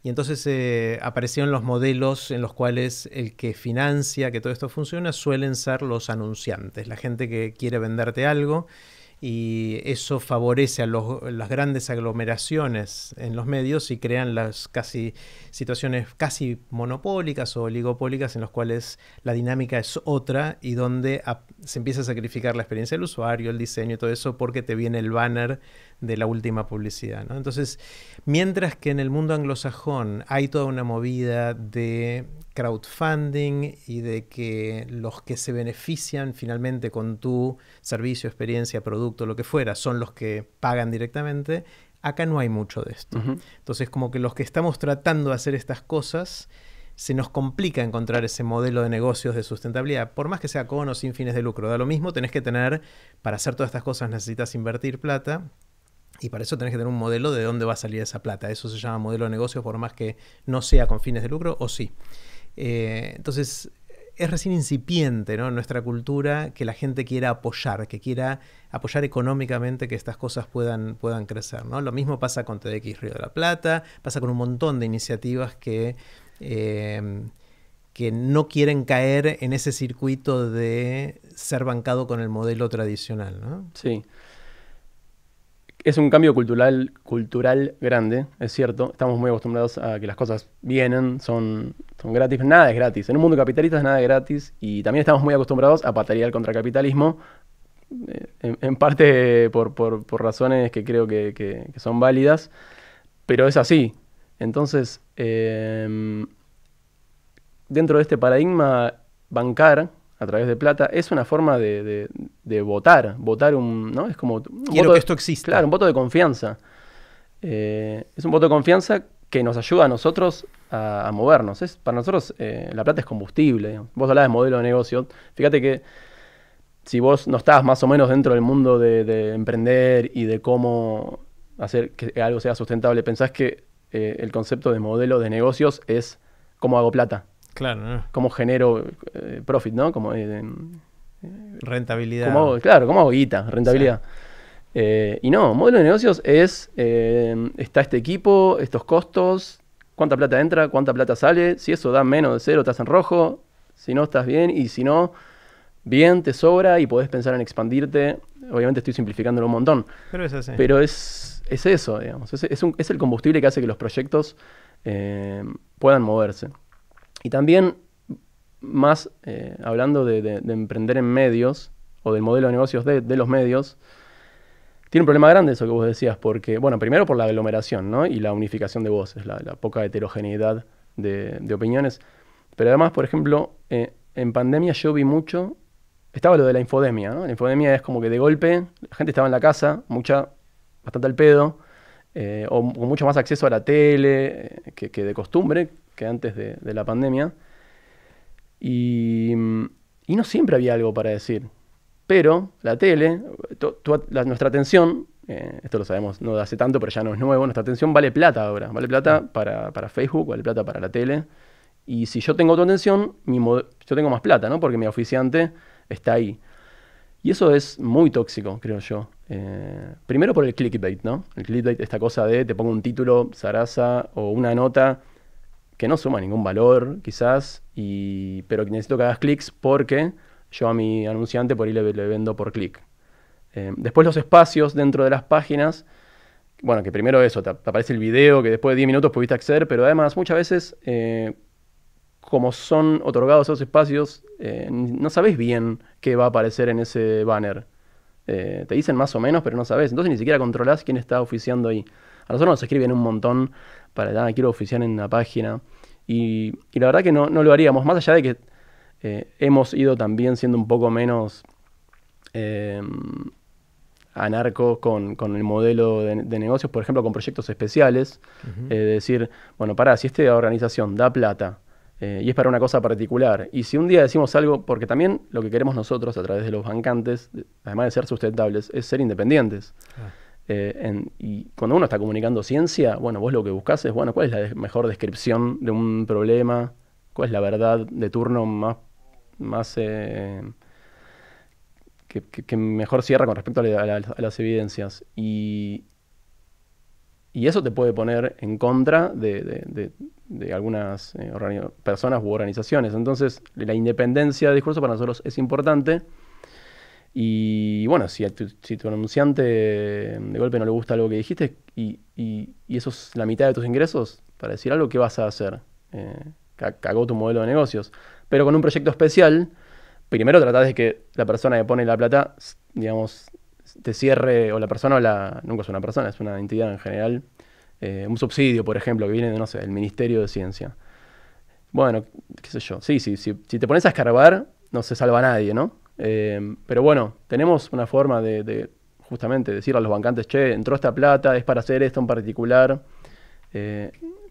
Y entonces aparecieron los modelos en los cuales el que financia que todo esto funcione suelen ser los anunciantes, la gente que quiere venderte algo, y eso favorece a las grandes aglomeraciones en los medios y crean las situaciones casi monopólicas o oligopólicas en las cuales la dinámica es otra y donde se empieza a sacrificar la experiencia del usuario, el diseño y todo eso porque te viene el banner de la última publicidad, ¿no? Entonces, mientras que en el mundo anglosajón hay toda una movida de crowdfunding y de que los que se benefician finalmente con tu servicio, experiencia, producto, lo que fuera, son los que pagan directamente, acá no hay mucho de esto. Entonces, como que los que estamos tratando de hacer estas cosas, se nos complica encontrar ese modelo de negocios de sustentabilidad, por más que sea con o sin fines de lucro. Da lo mismo, tenés que tener, para hacer todas estas cosas necesitas invertir plata, y para eso tenés que tener un modelo de dónde va a salir esa plata. Eso se llama modelo de negocio, por más que no sea con fines de lucro, o sí. Entonces, es recién incipiente, ¿no?, en nuestra cultura que la gente quiera apoyar, que quiera apoyar económicamente que estas cosas puedan crecer, ¿no? Lo mismo pasa con TDX Río de la Plata, pasa con un montón de iniciativas que no quieren caer en ese circuito de ser bancado con el modelo tradicional, ¿no? Sí. Es un cambio cultural grande, es cierto. Estamos muy acostumbrados a que las cosas vienen, son gratis. Nada es gratis. En un mundo capitalista nada es gratis. Y también estamos muy acostumbrados a patalear contra el capitalismo. En parte por razones que creo que son válidas. Pero es así. Entonces, dentro de este paradigma, bancar a través de plata es una forma de votar ¿no? Es como quiero que esto exista. Claro, un voto de confianza. Es un voto de confianza que nos ayuda a nosotros a movernos. Para nosotros la plata es combustible. Vos hablabas de modelo de negocio. Fíjate que si vos no estás más o menos dentro del mundo de emprender y de cómo hacer que algo sea sustentable, pensás que el concepto de modelo de negocios es cómo hago plata. Claro, ¿no? Cómo genero profit, ¿no? Como rentabilidad. ¿Cómo hago guita? Rentabilidad. Sí. Y no, modelo de negocios es, está este equipo, estos costos, cuánta plata entra, cuánta plata sale, si eso da menos de 0 estás en rojo, si no estás bien, y si no, bien, te sobra y podés pensar en expandirte. Obviamente estoy simplificándolo un montón. Pero es así. Pero es eso, digamos. Es el combustible que hace que los proyectos puedan moverse. Y también, más hablando de emprender en medios, o del modelo de negocios de los medios, tiene un problema grande eso que vos decías, porque, bueno, primero por la aglomeración, ¿no? Y la unificación de voces, la poca heterogeneidad de opiniones. Pero además, por ejemplo, en pandemia yo vi mucho, estaba lo de la infodemia, ¿no? La infodemia es como que de golpe la gente estaba en la casa, bastante al pedo, o con mucho más acceso a la tele que de costumbre, que antes de la pandemia, y no siempre había algo para decir, pero la tele, nuestra atención, esto lo sabemos no de hace tanto, pero ya no es nuevo, nuestra atención vale plata ahora, vale plata para Facebook, vale plata para la tele, y si yo tengo tu atención, yo tengo más plata, ¿no? Porque mi oficiante está ahí. Y eso es muy tóxico, creo yo. Primero por el clickbait, ¿no? El clickbait, esta cosa de te pongo un título, zaraza, o una nota que no suma ningún valor, quizás, pero que necesito que hagas clics porque yo a mi anunciante por ahí le vendo por clic. Después los espacios dentro de las páginas, bueno, que primero eso, te aparece el video que después de 10 minutos pudiste acceder, pero además muchas veces como son otorgados esos espacios, no sabés bien qué va a aparecer en ese banner. Te dicen más o menos, pero no sabés. Entonces ni siquiera controlás quién está oficiando ahí. A nosotros nos escriben un montón para, quiero oficiar en la página. Y la verdad que no lo haríamos, más allá de que hemos ido también siendo un poco menos anarcos con el modelo de negocios, por ejemplo, con proyectos especiales. Decir, bueno, si esta organización da plata y es para una cosa particular, y si un día decimos algo, porque también lo que queremos nosotros a través de los bancantes, además de ser sustentables, es ser independientes. Y cuando uno está comunicando ciencia, bueno, vos lo que buscás es, bueno, ¿cuál es la mejor descripción de un problema? ¿Cuál es la verdad de turno más que mejor cierra con respecto a las evidencias? Y eso te puede poner en contra de algunas personas u organizaciones. Entonces, la independencia de discurso para nosotros es importante. Y bueno, si tu anunciante de golpe no le gusta algo que dijiste y eso es la mitad de tus ingresos, para decir algo, ¿qué vas a hacer? Cagó tu modelo de negocios. Pero con un proyecto especial, primero tratás de que la persona que pone la plata, digamos, te cierre, o la persona, nunca es una persona, es una entidad en general, un subsidio, por ejemplo, que viene de, no sé, del Ministerio de Ciencia. Bueno, qué sé yo, sí, si te pones a escarbar, no se salva nadie, ¿no? Pero bueno, tenemos una forma de justamente decirle a los bancantes, che, entró esta plata, es para hacer esto en particular,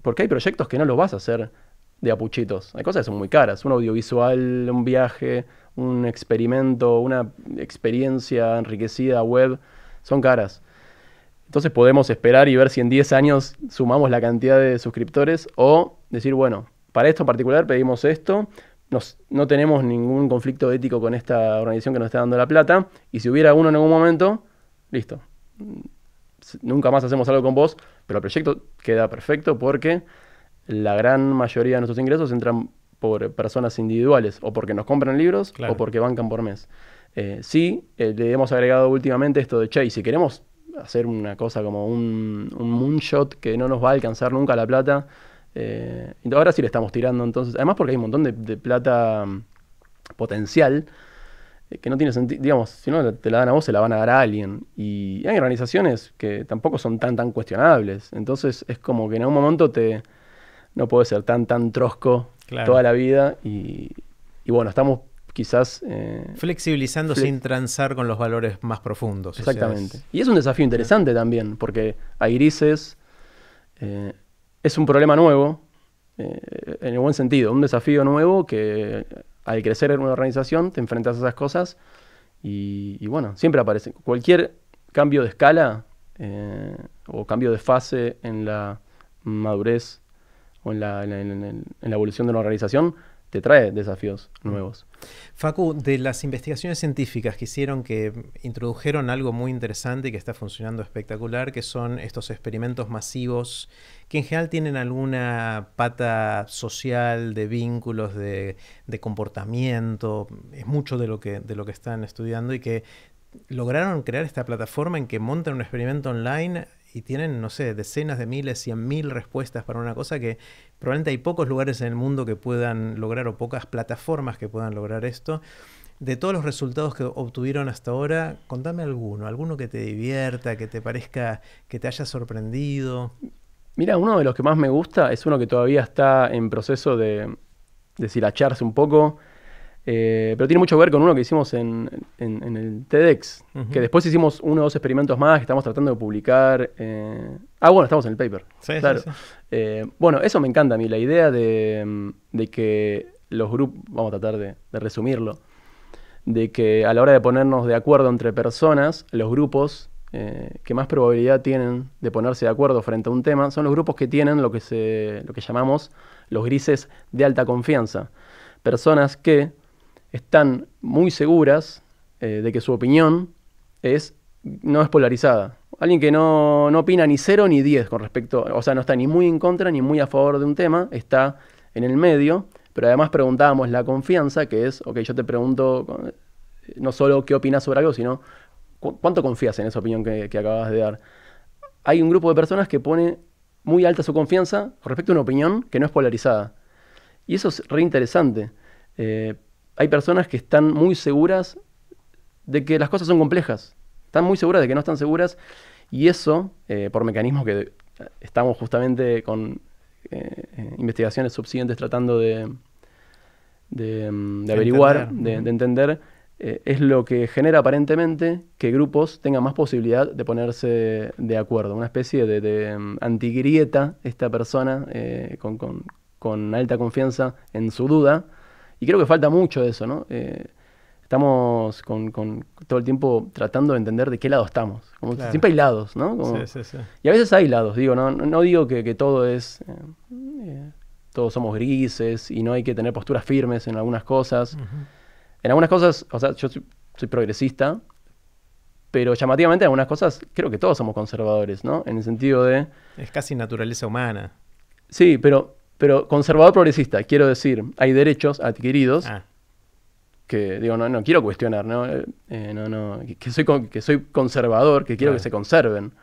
porque hay proyectos que no los vas a hacer de apuchitos. Hay cosas que son muy caras, un audiovisual, un viaje, un experimento, una experiencia enriquecida web, son caras. Entonces podemos esperar y ver si en 10 años sumamos la cantidad de suscriptores, o decir, bueno, para esto en particular pedimos esto, no tenemos ningún conflicto ético con esta organización que nos está dando la plata, y si hubiera uno en algún momento, listo. Nunca más hacemos algo con vos, pero el proyecto queda perfecto porque la gran mayoría de nuestros ingresos entran por personas individuales, o porque nos compran libros, claro, o porque bancan por mes. Sí, le hemos agregado últimamente esto de, che, y si queremos hacer una cosa como un moonshot que no nos va a alcanzar nunca la plata, ahora sí le estamos tirando, entonces, además porque hay un montón de plata potencial que no tiene sentido, digamos, si no te la dan a vos, se la van a dar a alguien. Y hay organizaciones que tampoco son tan cuestionables. Entonces es como que en algún momento no puede ser tan trosco, claro, toda la vida. Y bueno, estamos quizás flexibilizando sin transar con los valores más profundos. Exactamente. Y es un desafío interesante también, porque hay grises, es un problema nuevo, en el buen sentido, un desafío nuevo que al crecer en una organización te enfrentas a esas cosas y bueno, siempre aparece. Cualquier cambio de escala o cambio de fase en la madurez o en la evolución de una organización te trae desafíos nuevos. Facu, de las investigaciones científicas que hicieron, que introdujeron algo muy interesante y que está funcionando espectacular, que son estos experimentos masivos que en general tienen alguna pata social, de vínculos, de comportamiento, es mucho de lo que están estudiando, y que lograron crear esta plataforma en que montan un experimento online y tienen, no sé, decenas de miles, 100.000 respuestas para una cosa que probablemente hay pocos lugares en el mundo que puedan lograr, o pocas plataformas que puedan lograr esto. De todos los resultados que obtuvieron hasta ahora, contame alguno que te divierta, que te parezca, que te haya sorprendido. Mira, uno de los que más me gusta es uno que todavía está en proceso de deshilacharse un poco, pero tiene mucho que ver con uno que hicimos en el TEDx, que después hicimos 1 o 2 experimentos más que estamos tratando de publicar. Bueno, estamos en el paper. Sí, claro. Sí. Bueno, eso me encanta a mí, la idea de que los grupos, vamos a tratar de resumirlo, de que a la hora de ponernos de acuerdo entre personas, los grupos que más probabilidad tienen de ponerse de acuerdo frente a un tema son los grupos que tienen lo que llamamos los grises de alta confianza. Personas que están muy seguras de que su opinión no es polarizada. Alguien que no opina ni 0 ni 10 con respecto, o sea, no está ni muy en contra ni muy a favor de un tema, está en el medio, pero además preguntábamos la confianza, que es, ok, yo te pregunto no solo qué opinas sobre algo, sino cuánto confías en esa opinión que acabas de dar. Hay un grupo de personas que pone muy alta su confianza con respecto a una opinión que no es polarizada. Y eso es re interesante. Hay personas que están muy seguras de que las cosas son complejas. Están muy seguras de que no están seguras. Y eso, por mecanismos que estamos justamente con investigaciones subsiguientes tratando de averiguar, de entender, es lo que genera aparentemente que grupos tengan más posibilidad de ponerse de acuerdo. Una especie de antigrieta, esta persona con alta confianza en su duda. Y creo que falta mucho de eso, ¿no? Estamos con todo el tiempo tratando de entender de qué lado estamos. Como Claro. siempre hay lados, ¿no? Como, Sí. y a veces hay lados, digo, no digo que todo es... todos somos grises y no hay que tener posturas firmes en algunas cosas. Ujú. En algunas cosas, o sea, yo soy progresista, pero llamativamente en algunas cosas creo que todos somos conservadores, ¿no? En el sentido de... Es casi naturaleza humana. Sí, pero conservador progresista, quiero decir, hay derechos adquiridos que, digo, no quiero cuestionar, ¿no? Que soy conservador, que quiero Claro. que se conserven.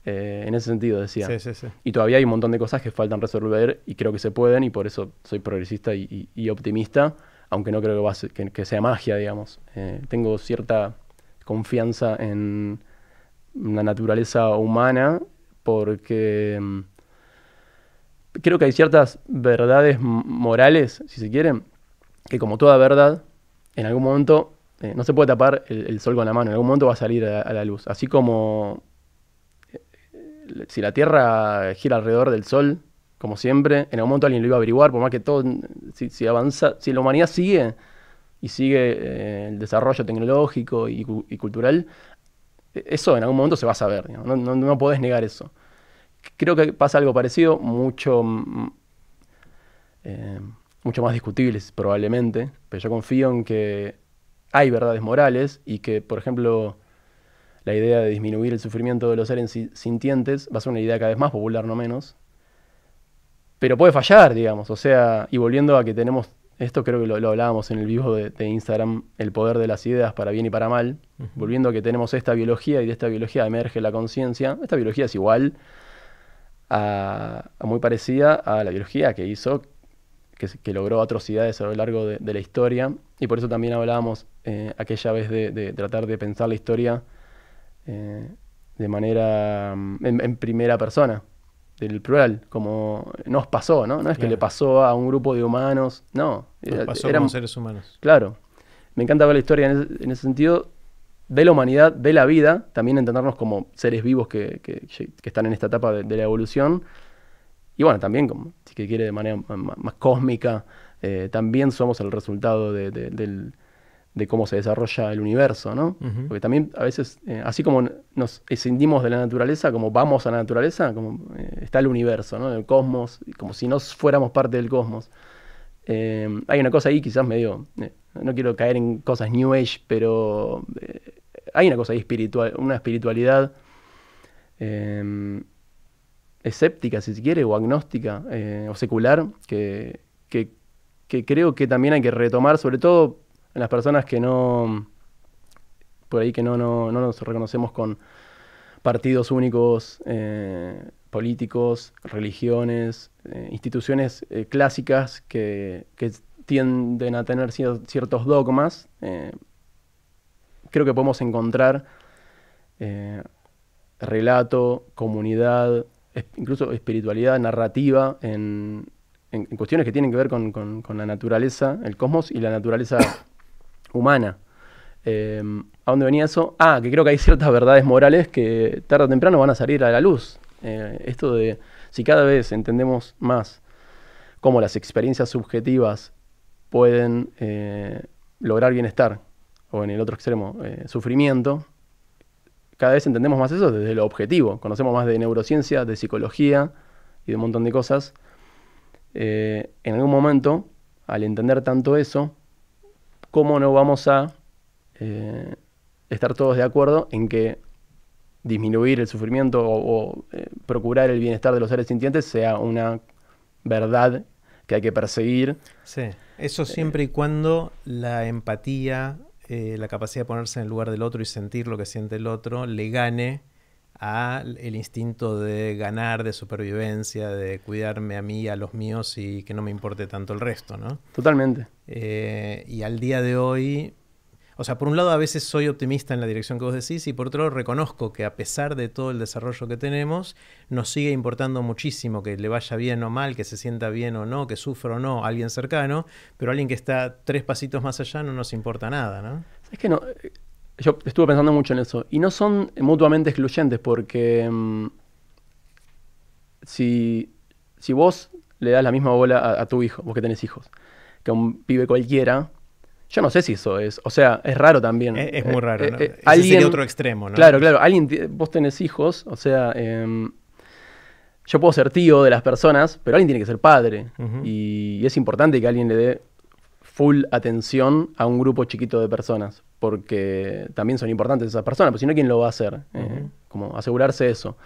En ese sentido, decía. Sí. Y todavía hay un montón de cosas que faltan resolver y creo que se pueden, y por eso soy progresista y optimista, aunque no creo que sea magia, digamos. Tengo cierta confianza en la naturaleza humana porque creo que hay ciertas verdades morales, si se quiere, que como toda verdad, en algún momento no se puede tapar el sol con la mano, en algún momento va a salir a la luz. Así como si la Tierra gira alrededor del Sol, como siempre, en algún momento alguien lo iba a averiguar, por más que todo, si avanza, si la humanidad sigue y sigue el desarrollo tecnológico y cultural, eso en algún momento se va a saber, digamos. No podés negar eso. Creo que pasa algo parecido, mucho más discutible probablemente, pero yo confío en que hay verdades morales y que, por ejemplo, la idea de disminuir el sufrimiento de los seres sintientes va a ser una idea cada vez más popular, no menos. Pero puede fallar, digamos. O sea, y volviendo a que tenemos esto, creo que lo hablábamos en el vivo de Instagram, el poder de las ideas para bien y para mal. Uh-huh. Volviendo a que tenemos esta biología y de esta biología emerge la conciencia. Esta biología es igual muy parecida a la biología que hizo, que logró atrocidades a lo largo de la historia. Y por eso también hablábamos aquella vez de tratar de pensar la historia de manera en primera persona, del plural, como nos pasó, ¿no? No es que le pasó a un grupo de humanos, no. Nos pasó como seres humanos. Claro. Me encanta ver la historia en ese sentido, de la humanidad, de la vida, también entendernos como seres vivos que están en esta etapa de la evolución. Y bueno, también, como si que quiere, de manera más cósmica, también somos el resultado de cómo se desarrolla el universo, ¿no? Uh-huh. Porque también a veces, así como nos escindimos de la naturaleza, como vamos a la naturaleza, como está el universo, ¿no? El cosmos, como si no fuéramos parte del cosmos. Hay una cosa ahí quizás medio, no quiero caer en cosas New Age, pero hay una cosa ahí espiritual, una espiritualidad escéptica, si se quiere, o agnóstica, o secular, que creo que también hay que retomar, sobre todo en las personas que no nos reconocemos con partidos únicos, políticos, religiones, instituciones clásicas que tienden a tener ciertos dogmas. Creo que podemos encontrar relato, comunidad, incluso espiritualidad, narrativa en cuestiones que tienen que ver con la naturaleza, el cosmos y la naturaleza humana. ¿A dónde venía eso? Que creo que hay ciertas verdades morales que tarde o temprano van a salir a la luz. Esto de si cada vez entendemos más cómo las experiencias subjetivas pueden lograr bienestar, o en el otro extremo, sufrimiento, cada vez entendemos más eso desde lo objetivo. Conocemos más de neurociencia, de psicología y de un montón de cosas. En algún momento, al entender tanto eso, ¿cómo no vamos a estar todos de acuerdo en que disminuir el sufrimiento o procurar el bienestar de los seres sintientes sea una verdad que hay que perseguir? Sí, eso siempre y cuando la empatía, la capacidad de ponerse en el lugar del otro y sentir lo que siente el otro, le gane el instinto de ganar, de supervivencia, de cuidarme a mí, a los míos y que no me importe tanto el resto, ¿no? Totalmente. Y al día de hoy, o sea, por un lado a veces soy optimista en la dirección que vos decís y por otro lado reconozco que a pesar de todo el desarrollo que tenemos, nos sigue importando muchísimo que le vaya bien o mal, que se sienta bien o no, que sufra o no alguien cercano, pero alguien que está 3 pasitos más allá no nos importa nada, ¿no? Es que no... Yo estuve pensando mucho en eso. Y no son mutuamente excluyentes porque si vos le das la misma bola a tu hijo, vos que tenés hijos, que a un pibe cualquiera, yo no sé si eso es... O sea, es raro también. Es muy raro, ¿no? Ese Alguien, sería otro extremo, ¿no? Claro. Vos tenés hijos, o sea... yo puedo ser tío de las personas, pero alguien tiene que ser padre. Uh-huh. Y es importante que alguien le dé full atención a un grupo chiquito de personas, porque también son importantes esas personas, pues si no, ¿quién lo va a hacer? Como asegurarse eso.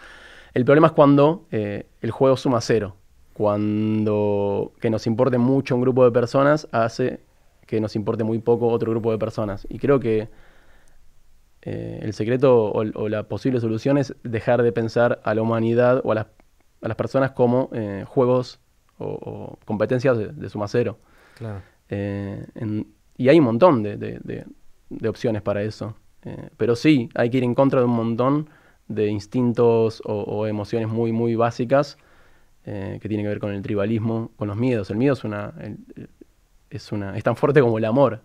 El problema es cuando el juego suma 0, cuando que nos importe mucho un grupo de personas hace que nos importe muy poco otro grupo de personas. Y creo que el secreto o la posible solución es dejar de pensar a la humanidad o a las personas como juegos o competencias de suma 0. Claro. Y hay un montón de opciones para eso. Pero sí, hay que ir en contra de un montón de instintos o emociones muy, muy básicas que tienen que ver con el tribalismo, con los miedos. El miedo es tan fuerte como el amor,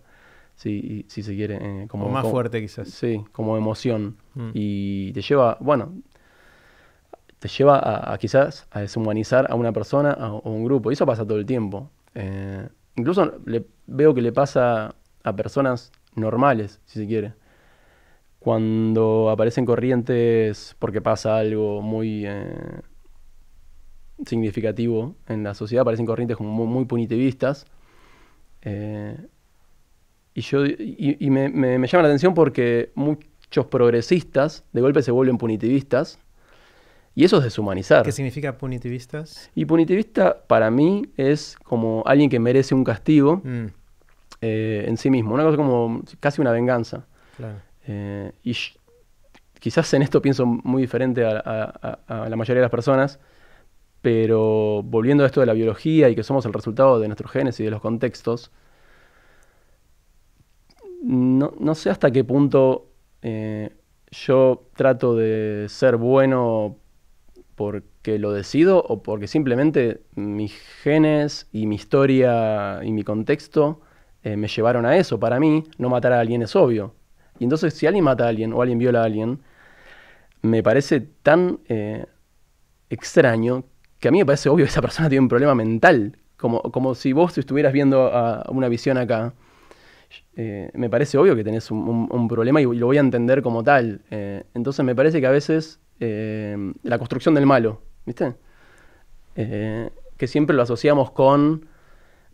si se quiere. O más fuerte quizás. Sí, como emoción. Y te lleva, a quizás a deshumanizar a una persona o un grupo. Y eso pasa todo el tiempo. Incluso veo que le pasa a personas normales, si se quiere. Cuando aparecen corrientes porque pasa algo muy significativo en la sociedad, aparecen corrientes como muy, muy punitivistas. Y me llama la atención porque muchos progresistas de golpe se vuelven punitivistas. Y eso es deshumanizar. ¿Qué significa punitivistas? Y punitivista para mí es como alguien que merece un castigo en sí mismo. Una cosa como casi una venganza. Claro. Y quizás en esto pienso muy diferente a la mayoría de las personas, pero volviendo a esto de la biología y que somos el resultado de nuestros genes y de los contextos, no sé hasta qué punto yo trato de ser bueno porque lo decido o porque simplemente mis genes y mi historia y mi contexto me llevaron a eso. Para mí, no matar a alguien es obvio. Y entonces, si alguien mata a alguien o alguien viola a alguien, me parece tan extraño que a mí me parece obvio que esa persona tiene un problema mental. Como si vos estuvieras viendo una visión acá. Me parece obvio que tenés un problema y lo voy a entender como tal. Entonces me parece que a veces la construcción del malo, ¿viste? Que siempre lo asociamos con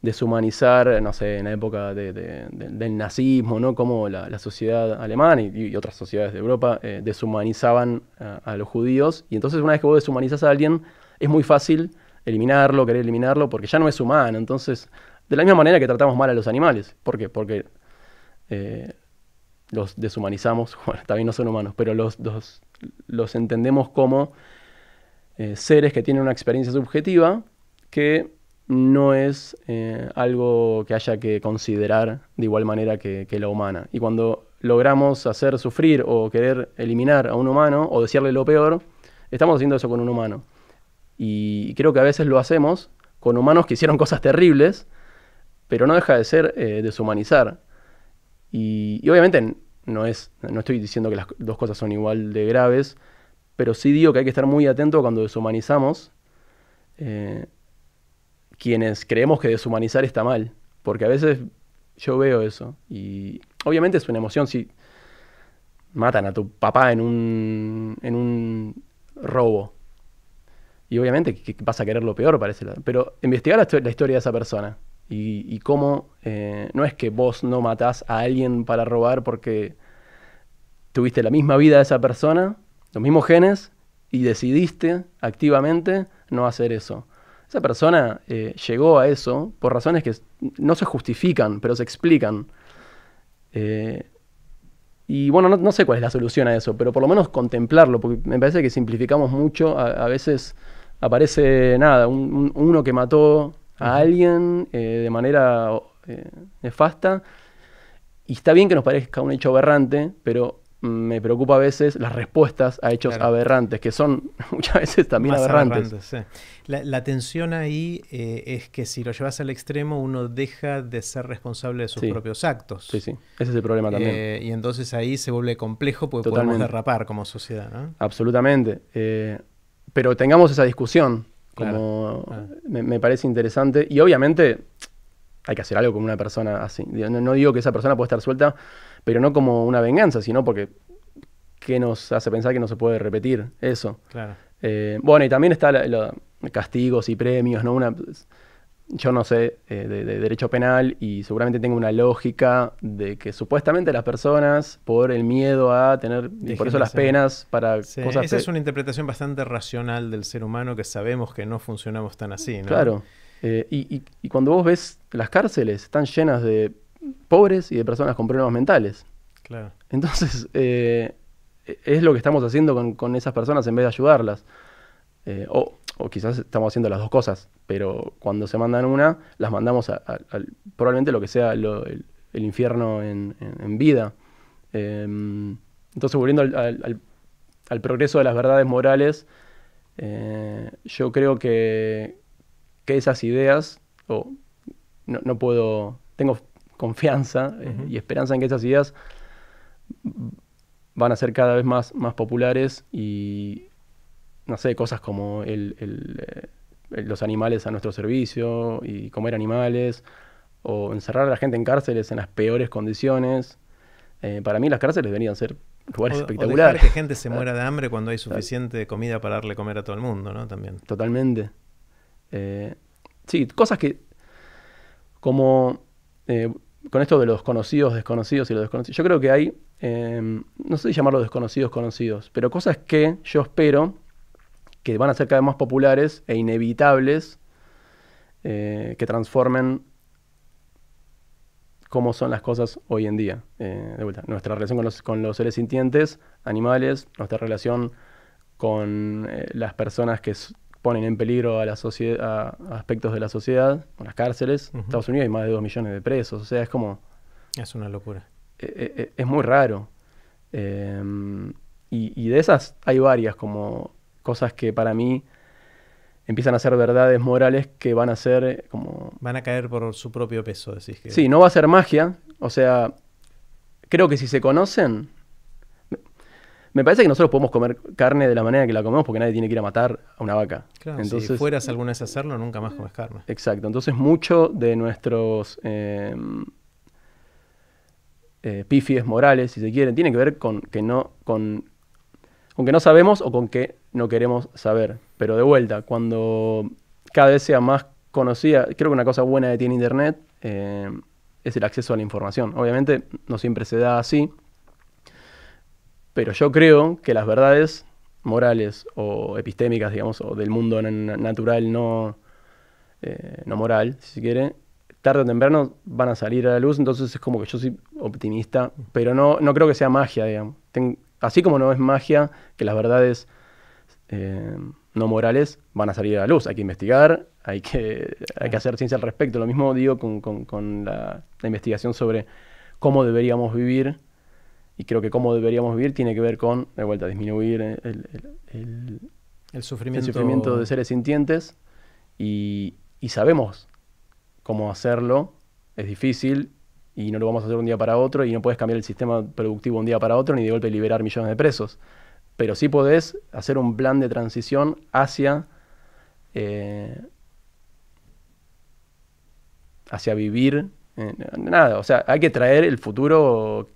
deshumanizar, no sé, en la época del nazismo, ¿no? Como la sociedad alemana y otras sociedades de Europa deshumanizaban a los judíos. Y entonces una vez que vos deshumanizás a alguien, es muy fácil querer eliminarlo, porque ya no es humano. Entonces, de la misma manera que tratamos mal a los animales. ¿Por qué? Porque los deshumanizamos, bueno, también no son humanos, pero los entendemos como seres que tienen una experiencia subjetiva que no es algo que haya que considerar de igual manera que la humana. Y cuando logramos hacer sufrir o querer eliminar a un humano o desearle lo peor, estamos haciendo eso con un humano. Y creo que a veces lo hacemos con humanos que hicieron cosas terribles, pero no deja de ser deshumanizar. Y obviamente no estoy diciendo que las dos cosas son igual de graves, pero sí digo que hay que estar muy atento cuando deshumanizamos quienes creemos que deshumanizar está mal, porque a veces yo veo eso. Y obviamente es una emoción si matan a tu papá en un robo. Y obviamente que vas a querer lo peor, parece. Pero investigar la historia de esa persona y cómo no es que vos no matás a alguien para robar porque tuviste la misma vida de esa persona, los mismos genes, y decidiste activamente no hacer eso. Esa persona llegó a eso por razones que no se justifican, pero se explican. Y bueno, no sé cuál es la solución a eso, pero por lo menos contemplarlo, porque me parece que simplificamos mucho. A veces aparece nada, uno que mató a alguien de manera nefasta, y está bien que nos parezca un hecho aberrante, pero me preocupa a veces las respuestas a hechos aberrantes, que son muchas veces también más aberrantes. Sí. La tensión ahí es que si lo llevas al extremo, uno deja de ser responsable de sus propios actos. Sí, ese es el problema también. Y entonces ahí se vuelve complejo porque podemos derrapar como sociedad, ¿no? Absolutamente. Pero tengamos esa discusión, como me parece interesante. Y obviamente hay que hacer algo con una persona así. No digo que esa persona puede estar suelta, pero no como una venganza, sino porque ¿qué nos hace pensar que no se puede repetir eso? Claro. Bueno, y también está los castigos y premios, ¿no? Yo no sé de derecho penal y seguramente tengo una lógica de que supuestamente las personas, por el miedo a tener, y por eso las penas para cosas... Esa es una interpretación bastante racional del ser humano, que sabemos que no funcionamos tan así, ¿no? Claro. Y cuando vos ves las cárceles, están llenas de pobres y de personas con problemas mentales. Claro. Entonces, es lo que estamos haciendo con esas personas en vez de ayudarlas. O quizás estamos haciendo las dos cosas, pero cuando se mandan una, las mandamos a probablemente lo que sea el infierno en vida. Entonces, volviendo al progreso de las verdades morales, yo creo que esas ideas, no puedo, tengo confianza y esperanza en que esas ideas van a ser cada vez más populares y, no sé, cosas como los animales a nuestro servicio y comer animales, o encerrar a la gente en cárceles en las peores condiciones. Para mí las cárceles deberían ser lugares espectaculares. O dejar que gente se muera de hambre cuando hay suficiente comida para darle comer a todo el mundo, ¿no? También. Totalmente. Sí, cosas que, como con esto de los conocidos, desconocidos y los desconocidos, yo creo que hay, no sé si llamarlos desconocidos, conocidos, pero cosas que yo espero que van a ser cada vez más populares e inevitables, que transformen cómo son las cosas hoy en día. De vuelta, nuestra relación con los seres sintientes, animales, nuestra relación con las personas que ponen en peligro a la sociedad, a aspectos de la sociedad, con las cárceles. En Estados Unidos hay más de 2 millones de presos, o sea, es como... Es una locura. Es muy raro. Y de esas hay varias, como cosas que para mí empiezan a ser verdades morales que van a ser como... Van a caer por su propio peso, decís que... Sí, no va a ser magia, o sea, creo que si se conocen... Me parece que nosotros podemos comer carne de la manera que la comemos porque nadie tiene que ir a matar a una vaca. Claro, entonces, si fueras alguna vez a hacerlo, nunca más comes carne. Exacto, entonces mucho de nuestros pífies morales, si se quieren, tiene que ver con que no sabemos o con que no queremos saber. Pero de vuelta, cuando cada vez sea más conocida, creo que una cosa buena que tiene Internet es el acceso a la información. Obviamente no siempre se da así, pero yo creo que las verdades morales o epistémicas, digamos, o del mundo natural no moral, si se quiere, tarde o temprano van a salir a la luz. Entonces es como que yo soy optimista, pero no creo que sea magia, digamos. Así como no es magia que las verdades no morales van a salir a la luz. Hay que investigar, hay que hacer ciencia al respecto. Lo mismo digo con la investigación sobre cómo deberíamos vivir. Y creo que cómo deberíamos vivir tiene que ver con, de vuelta, disminuir el sufrimiento de seres sintientes. Y sabemos cómo hacerlo. Es difícil y no lo vamos a hacer un día para otro. Y no puedes cambiar el sistema productivo un día para otro ni de golpe liberar millones de presos. Pero sí podés hacer un plan de transición hacia vivir. Nada, o sea, hay que traer el futuro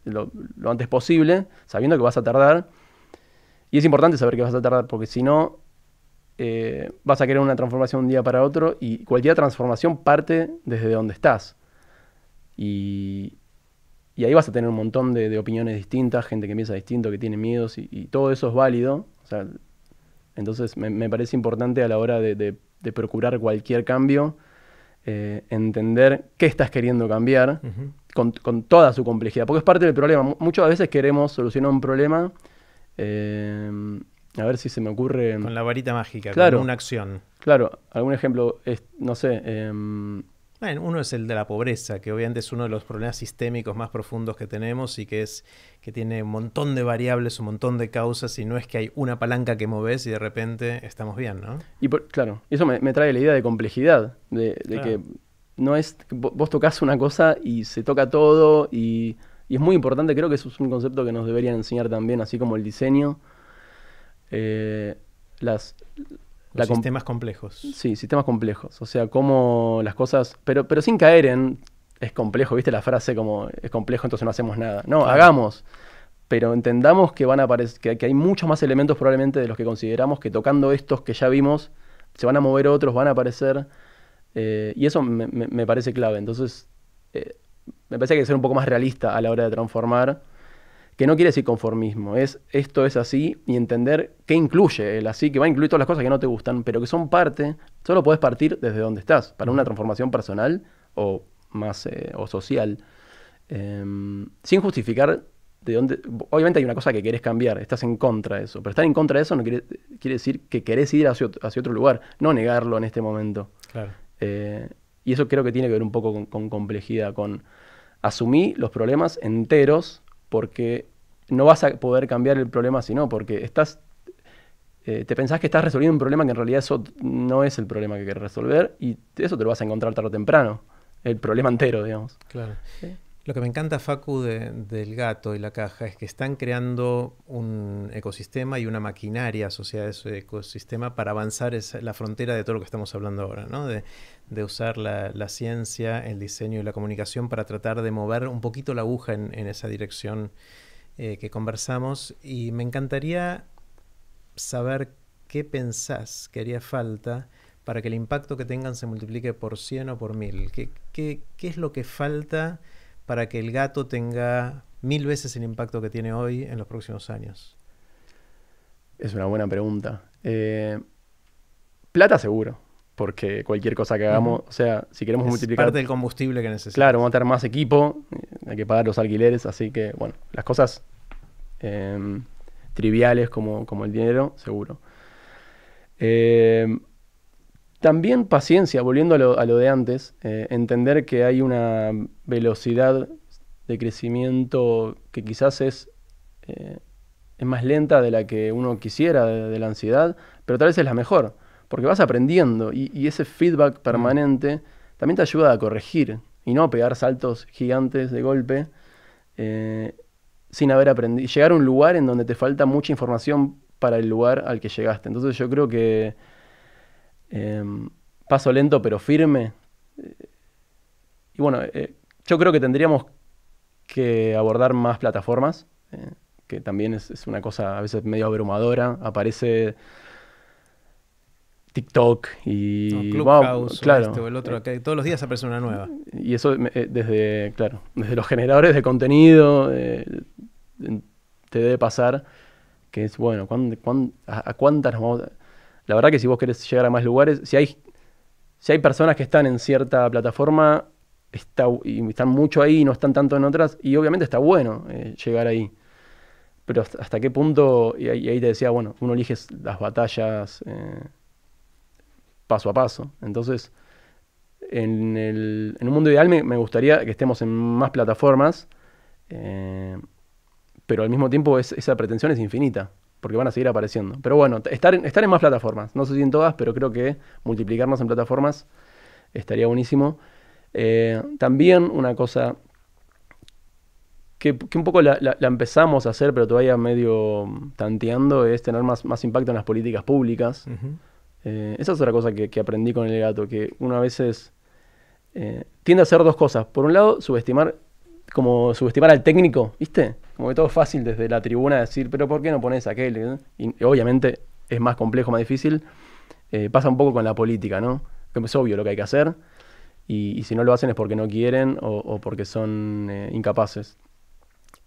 lo antes posible, sabiendo que vas a tardar. Y es importante saber que vas a tardar, porque si no, vas a querer una transformación un día para otro, y cualquier transformación parte desde donde estás. Y ahí vas a tener un montón de opiniones distintas, gente que piensa distinto, que tiene miedos, y todo eso es válido. O sea, entonces me parece importante a la hora de procurar cualquier cambio, entender qué estás queriendo cambiar con toda su complejidad, porque es parte del problema. Muchas veces queremos solucionar un problema, a ver si se me ocurre... Con la varita mágica, claro, con una acción. Claro, algún ejemplo, no sé... Bueno, uno es el de la pobreza, que obviamente es uno de los problemas sistémicos más profundos que tenemos y que tiene un montón de variables, un montón de causas, y no es que hay una palanca que moves y de repente estamos bien, ¿no? Y claro, eso me trae la idea de complejidad, de Claro. que no es... Vos tocás una cosa y se toca todo, y es muy importante, creo que eso es un concepto que nos deberían enseñar también, así como el diseño. Los sistemas complejos. Sí, sistemas complejos. O sea, cómo las cosas... Pero sin caer en... Es complejo, ¿viste? La frase como es complejo, entonces no hacemos nada. No, Claro. hagamos. Pero entendamos que van a aparecer, que hay muchos más elementos probablemente de los que consideramos, que tocando estos que ya vimos, se van a mover otros, van a aparecer. Y eso me parece clave. Entonces, me parece que hay que ser un poco más realista a la hora de transformar. Que no quiere decir conformismo, esto es así, y entender qué incluye el así, que va a incluir todas las cosas que no te gustan, pero que son parte, solo podés partir desde donde estás, para una transformación personal o más o social, sin justificar de dónde... Obviamente hay una cosa que querés cambiar, estás en contra de eso, pero estar en contra de eso no quiere decir que querés ir hacia otro lugar, no negarlo en este momento. Claro. Y eso creo que tiene que ver un poco con complejidad, con asumir los problemas enteros, porque no vas a poder cambiar el problema si no, porque te pensás que estás resolviendo un problema que en realidad eso no es el problema que querés resolver, y eso te lo vas a encontrar tarde o temprano, el problema entero, digamos. Claro. ¿Sí? Lo que me encanta, Facu, del gato y la caja es que están creando un ecosistema y una maquinaria asociada a ese ecosistema para avanzar la frontera de todo lo que estamos hablando ahora, ¿no? De usar la ciencia, el diseño y la comunicación para tratar de mover un poquito la aguja en esa dirección que conversamos. Y me encantaría saber qué pensás que haría falta para que el impacto que tengan se multiplique por 100 o por 1000. ¿Qué es lo que falta para que el gato tenga 1000 veces el impacto que tiene hoy en los próximos años? Es una buena pregunta. Plata seguro, porque cualquier cosa que hagamos, o sea, si queremos multiplicar... Es parte del combustible que necesitamos. Claro, vamos a tener más equipo, hay que pagar los alquileres, así que, bueno, las cosas triviales como el dinero, seguro. También paciencia, volviendo a lo de antes, entender que hay una velocidad de crecimiento que quizás es más lenta de la que uno quisiera, de la ansiedad, pero tal vez es la mejor, porque vas aprendiendo y ese feedback permanente también te ayuda a corregir y no a pegar saltos gigantes de golpe sin haber aprendido. Llegar a un lugar en donde te falta mucha información para el lugar al que llegaste. Entonces yo creo que paso lento pero firme. Y bueno, yo creo que tendríamos que abordar más plataformas, que también es una cosa a veces medio abrumadora. Aparece TikTok y... Clubhouse, claro, o este o el otro, que todos los días aparece una nueva. Y eso desde los generadores de contenido te debe pasar, que es, bueno, ¿a cuántas nos vamos? La verdad que si vos querés llegar a más lugares, si hay personas que están en cierta plataforma y están mucho ahí y no están tanto en otras, y obviamente está bueno llegar ahí. Pero hasta qué punto, y ahí te decía, bueno, uno elige las batallas paso a paso. Entonces, en un mundo ideal me gustaría que estemos en más plataformas, pero al mismo tiempo esa pretensión es infinita, porque van a seguir apareciendo. Pero bueno, estar en más plataformas, no sé si en todas, pero creo que multiplicarnos en plataformas estaría buenísimo. También una cosa que un poco la empezamos a hacer, pero todavía medio tanteando, es tener más impacto en las políticas públicas. Esa es otra cosa que aprendí con el gato, que uno a veces tiende a hacer dos cosas. Por un lado, subestimar al técnico, ¿viste? Como que todo es fácil desde la tribuna decir, pero ¿por qué no pones aquel? Y obviamente es más complejo, más difícil. Pasa un poco con la política, ¿no? Que es obvio lo que hay que hacer, y si no lo hacen es porque no quieren o porque son incapaces.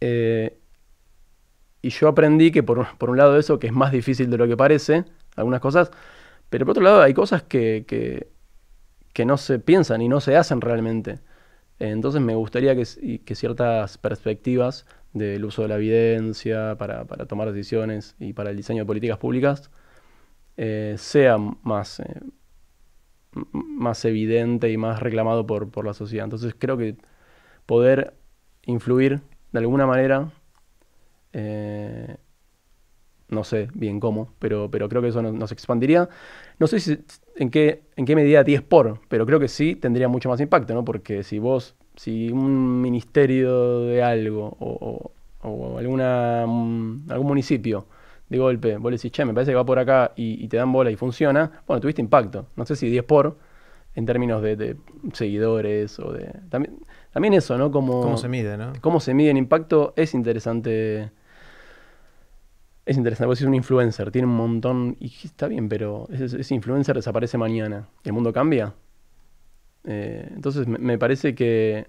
Y yo aprendí que por un lado eso, que es más difícil de lo que parece, algunas cosas, pero por otro lado hay cosas que que no se piensan y no se hacen realmente. Entonces me gustaría que ciertas perspectivas del uso de la evidencia para tomar decisiones y para el diseño de políticas públicas sea más evidente y más reclamado por la sociedad. Entonces creo que poder influir de alguna manera, no sé bien cómo, pero creo que eso nos expandiría. No sé en qué medida 10 pero creo que sí tendría mucho más impacto, ¿no? Porque si un ministerio de algo o algún municipio de golpe, vos le decís, che, me parece que va por acá y te dan bola y funciona, bueno, tuviste impacto. No sé si 10 en términos de seguidores o de... También eso, ¿no? ¿Cómo se mide, no? Cómo se mide el impacto es interesante. Es interesante, vos sos un influencer, tiene un montón... Y está bien, pero ese influencer desaparece mañana. ¿El mundo cambia? Entonces me parece que...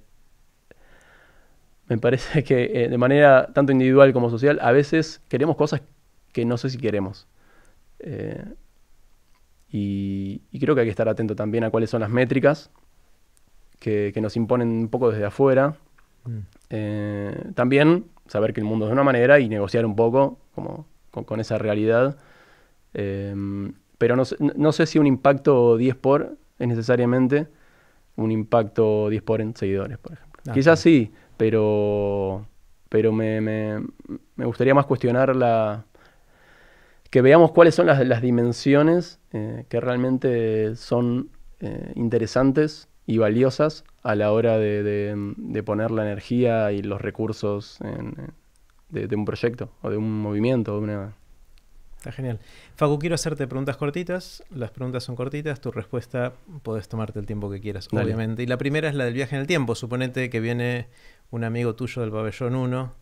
de manera tanto individual como social, a veces queremos cosas que no sé si queremos. Y creo que hay que estar atento también a cuáles son las métricas que nos imponen un poco desde afuera. También saber que el mundo es de una manera y negociar un poco como con esa realidad. Pero no sé si un impacto 10 es necesariamente un impacto 10 en seguidores, por ejemplo. Quizás sí, pero me gustaría más cuestionar que veamos cuáles son las dimensiones que realmente son interesantes y valiosas a la hora de poner la energía y los recursos de un proyecto o de un movimiento. Está genial. Facu, quiero hacerte preguntas cortitas. Las preguntas son cortitas. Tu respuesta podés tomarte el tiempo que quieras, Dale. obviamente. Y la primera es la del viaje en el tiempo. Suponete que viene un amigo tuyo del pabellón 1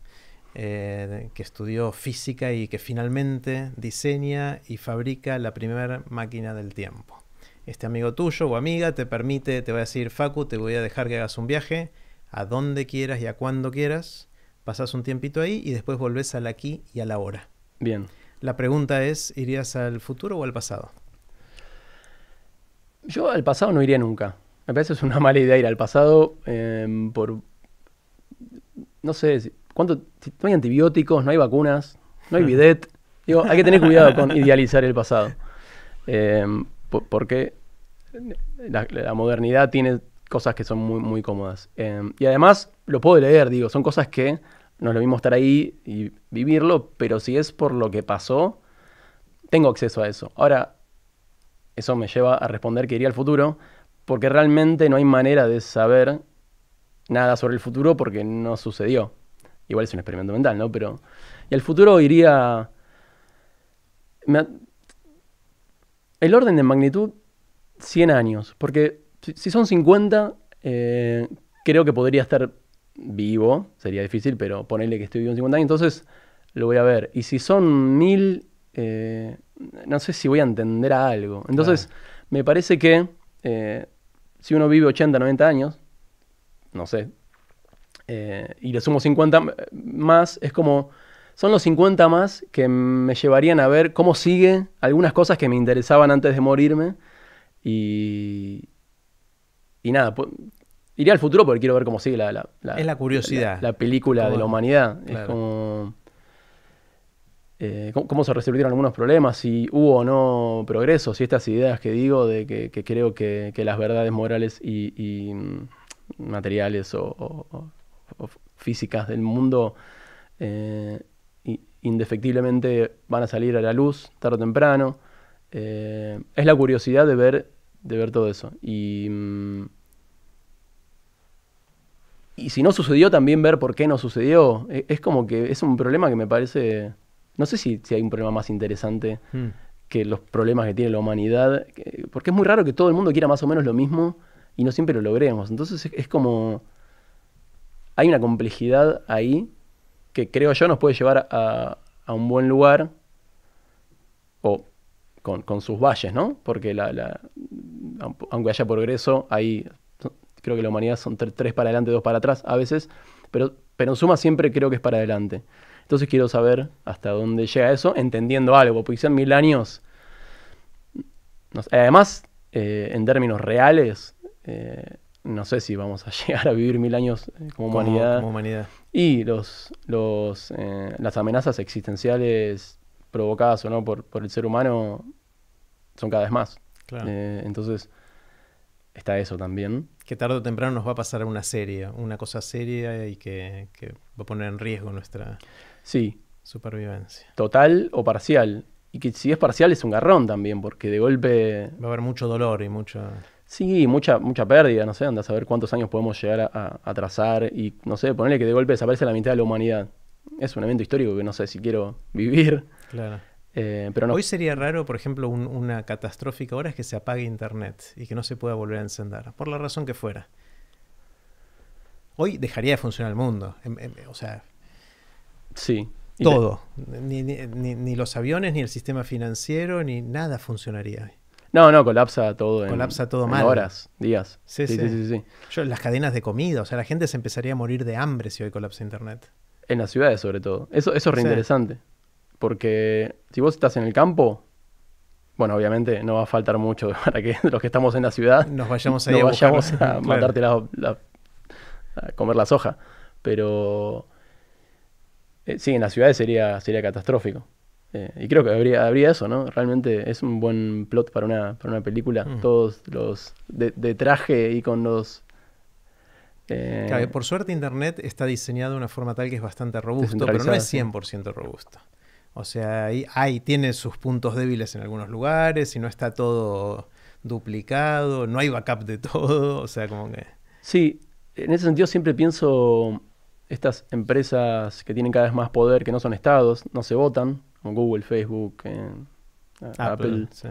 que estudió física y que finalmente diseña y fabrica la primera máquina del tiempo. Este amigo tuyo o amiga te va a decir, Facu, te voy a dejar que hagas un viaje a donde quieras y a cuando quieras. Pasás un tiempito ahí y después volvés al aquí y a la hora. Bien. La pregunta es, ¿irías al futuro o al pasado? Yo al pasado no iría nunca. Me parece que es una mala idea ir al pasado no sé, no hay antibióticos, no hay vacunas, no hay bidet. Digo, hay que tener cuidado con idealizar el pasado. Porque la modernidad tiene cosas que son muy, muy cómodas. Y además, lo puedo leer, digo, son cosas que no es lo mismo estar ahí y vivirlo, pero si es por lo que pasó, tengo acceso a eso. Ahora, eso me lleva a responder que iría al futuro, porque realmente no hay manera de saber nada sobre el futuro porque no sucedió. Igual es un experimento mental, ¿no? Y al futuro iría... El orden de magnitud, 100 años. Porque si son 50, creo que podría estar vivo. Sería difícil, pero ponerle que estoy vivo en 50 años. Entonces lo voy a ver. Y si son 1000, no sé si voy a entender a algo. Entonces me parece que si uno vive 80, 90 años, no sé, y le sumo 50 más, es como... Son los 50 más que me llevarían a ver cómo sigue algunas cosas que me interesaban antes de morirme. Y nada, iría al futuro porque quiero ver cómo sigue es la curiosidad. La película de la humanidad. Claro. Es como... cómo se resolvieron algunos problemas, si hubo o no progreso, si estas ideas que digo de que creo que las verdades morales y materiales o físicas del mundo... indefectiblemente van a salir a la luz tarde o temprano. Es la curiosidad de ver todo eso. Y si no sucedió, también ver por qué no sucedió. Es como que es un problema que me parece... No sé si hay un problema más interesante que los problemas que tiene la humanidad. Porque es muy raro que todo el mundo quiera más o menos lo mismo y no siempre lo logremos. Entonces es como... Hay una complejidad ahí que creo yo nos puede llevar a un buen lugar, o con sus valles, ¿no? Porque aunque haya progreso, creo que la humanidad son 3 para adelante, 2 para atrás a veces, pero en suma siempre creo que es para adelante. Entonces quiero saber hasta dónde llega eso, entendiendo algo, porque sean 1000 años. No sé, además, en términos reales, no sé si vamos a llegar a vivir 1000 años como humanidad. Como humanidad. Y las amenazas existenciales provocadas o no por el ser humano son cada vez más. Claro. Entonces, está eso también. Que tarde o temprano nos va a pasar una cosa seria y que va a poner en riesgo nuestra Sí, supervivencia. total o parcial. Y que si es parcial es un garrón también, porque de golpe... Va a haber mucho dolor y mucho... Sí, mucha pérdida, no sé, anda a saber cuántos años podemos llegar a atrasar y, no sé, ponerle que de golpe desaparece la mitad de la humanidad. Es un evento histórico que no sé si quiero vivir. Claro. Pero no. Hoy sería raro, por ejemplo, una catastrófica hora es que se apague internet y que no se pueda volver a encender, por la razón que fuera. Hoy dejaría de funcionar el mundo. O sea, Sí. todo. Ni los aviones, ni el sistema financiero, ni nada funcionaría. No, colapsa todo Colapsa todo en mal. horas, días. Sí. Las cadenas de comida, o sea, la gente se empezaría a morir de hambre si hoy colapsa internet. En las ciudades sobre todo. Eso es re interesante. Porque si vos estás en el campo, bueno, obviamente no va a faltar mucho para que los que estamos en la ciudad nos vayamos ahí a matarte a comer la soja. Pero sí, en las ciudades sería catastrófico. Y creo que habría eso, ¿no? Realmente es un buen plot para una película. Todos los de traje y con los... Claro, por suerte internet está diseñado de una forma tal que es bastante robusto, pero no es 100% robusto. O sea, tiene sus puntos débiles en algunos lugares y no está todo duplicado, no hay backup de todo, o sea, como que... Sí, en ese sentido siempre pienso estas empresas que tienen cada vez más poder, que no son estados, no se votan, como Google, Facebook, Apple, sí.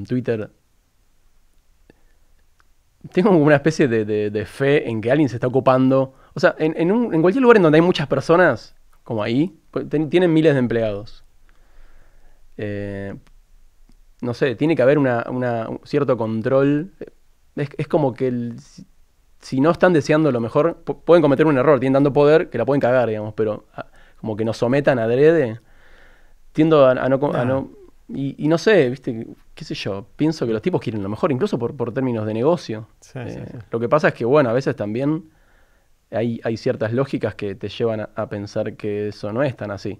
Twitter. Tengo una especie de fe en que alguien se está ocupando. O sea, en cualquier lugar en donde hay muchas personas, como ahí, tienen miles de empleados. No sé, tiene que haber un cierto control. Es como que si no están deseando lo mejor, pueden cometer un error, tienen tanto poder que la pueden cagar, digamos, pero como que nos sometan adrede, tiendo a no... Y no sé, ¿viste? ¿Qué sé yo? Pienso que los tipos quieren lo mejor, incluso por términos de negocio. Sí. Lo que pasa es que, bueno, a veces también hay ciertas lógicas que te llevan a pensar que eso no es tan así.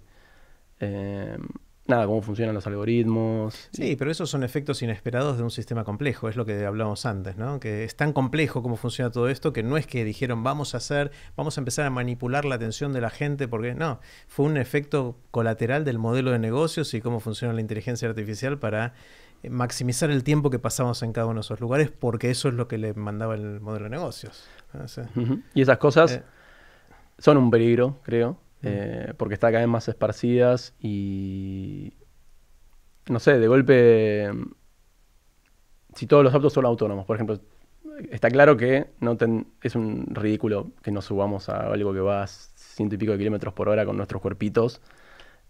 Nada, cómo funcionan los algoritmos. Sí, pero esos son efectos inesperados de un sistema complejo, es lo que hablábamos antes, ¿no? Que es tan complejo cómo funciona todo esto que no es que dijeron vamos a empezar a manipular la atención de la gente, porque no, fue un efecto colateral del modelo de negocios y cómo funciona la inteligencia artificial para maximizar el tiempo que pasamos en cada uno de esos lugares, porque eso es lo que le mandaba el modelo de negocios. ¿No? Sí. Y esas cosas son un peligro, creo. Porque está cada vez más esparcidas y no sé, de golpe si todos los autos son autónomos, por ejemplo, está claro que es un ridículo que nos subamos a algo que va a 100 y pico de kilómetros por hora con nuestros cuerpitos,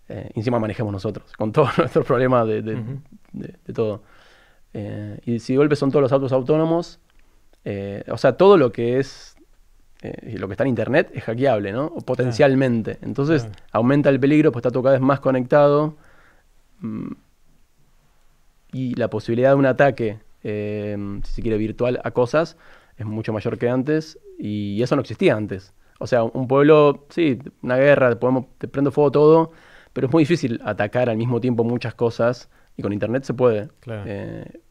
y encima manejemos nosotros, con todos nuestros problemas de todo. Y si de golpe son todos los autos autónomos, o sea, todo lo que es lo que está en internet es hackeable, ¿no? O potencialmente. Entonces aumenta el peligro, pues está todo cada vez más conectado. Y la posibilidad de un ataque, si se quiere, virtual a cosas, es mucho mayor que antes. Y eso no existía antes. O sea, un pueblo, sí, una guerra, te prende fuego todo, pero es muy difícil atacar al mismo tiempo muchas cosas. Y con internet se puede. Claro.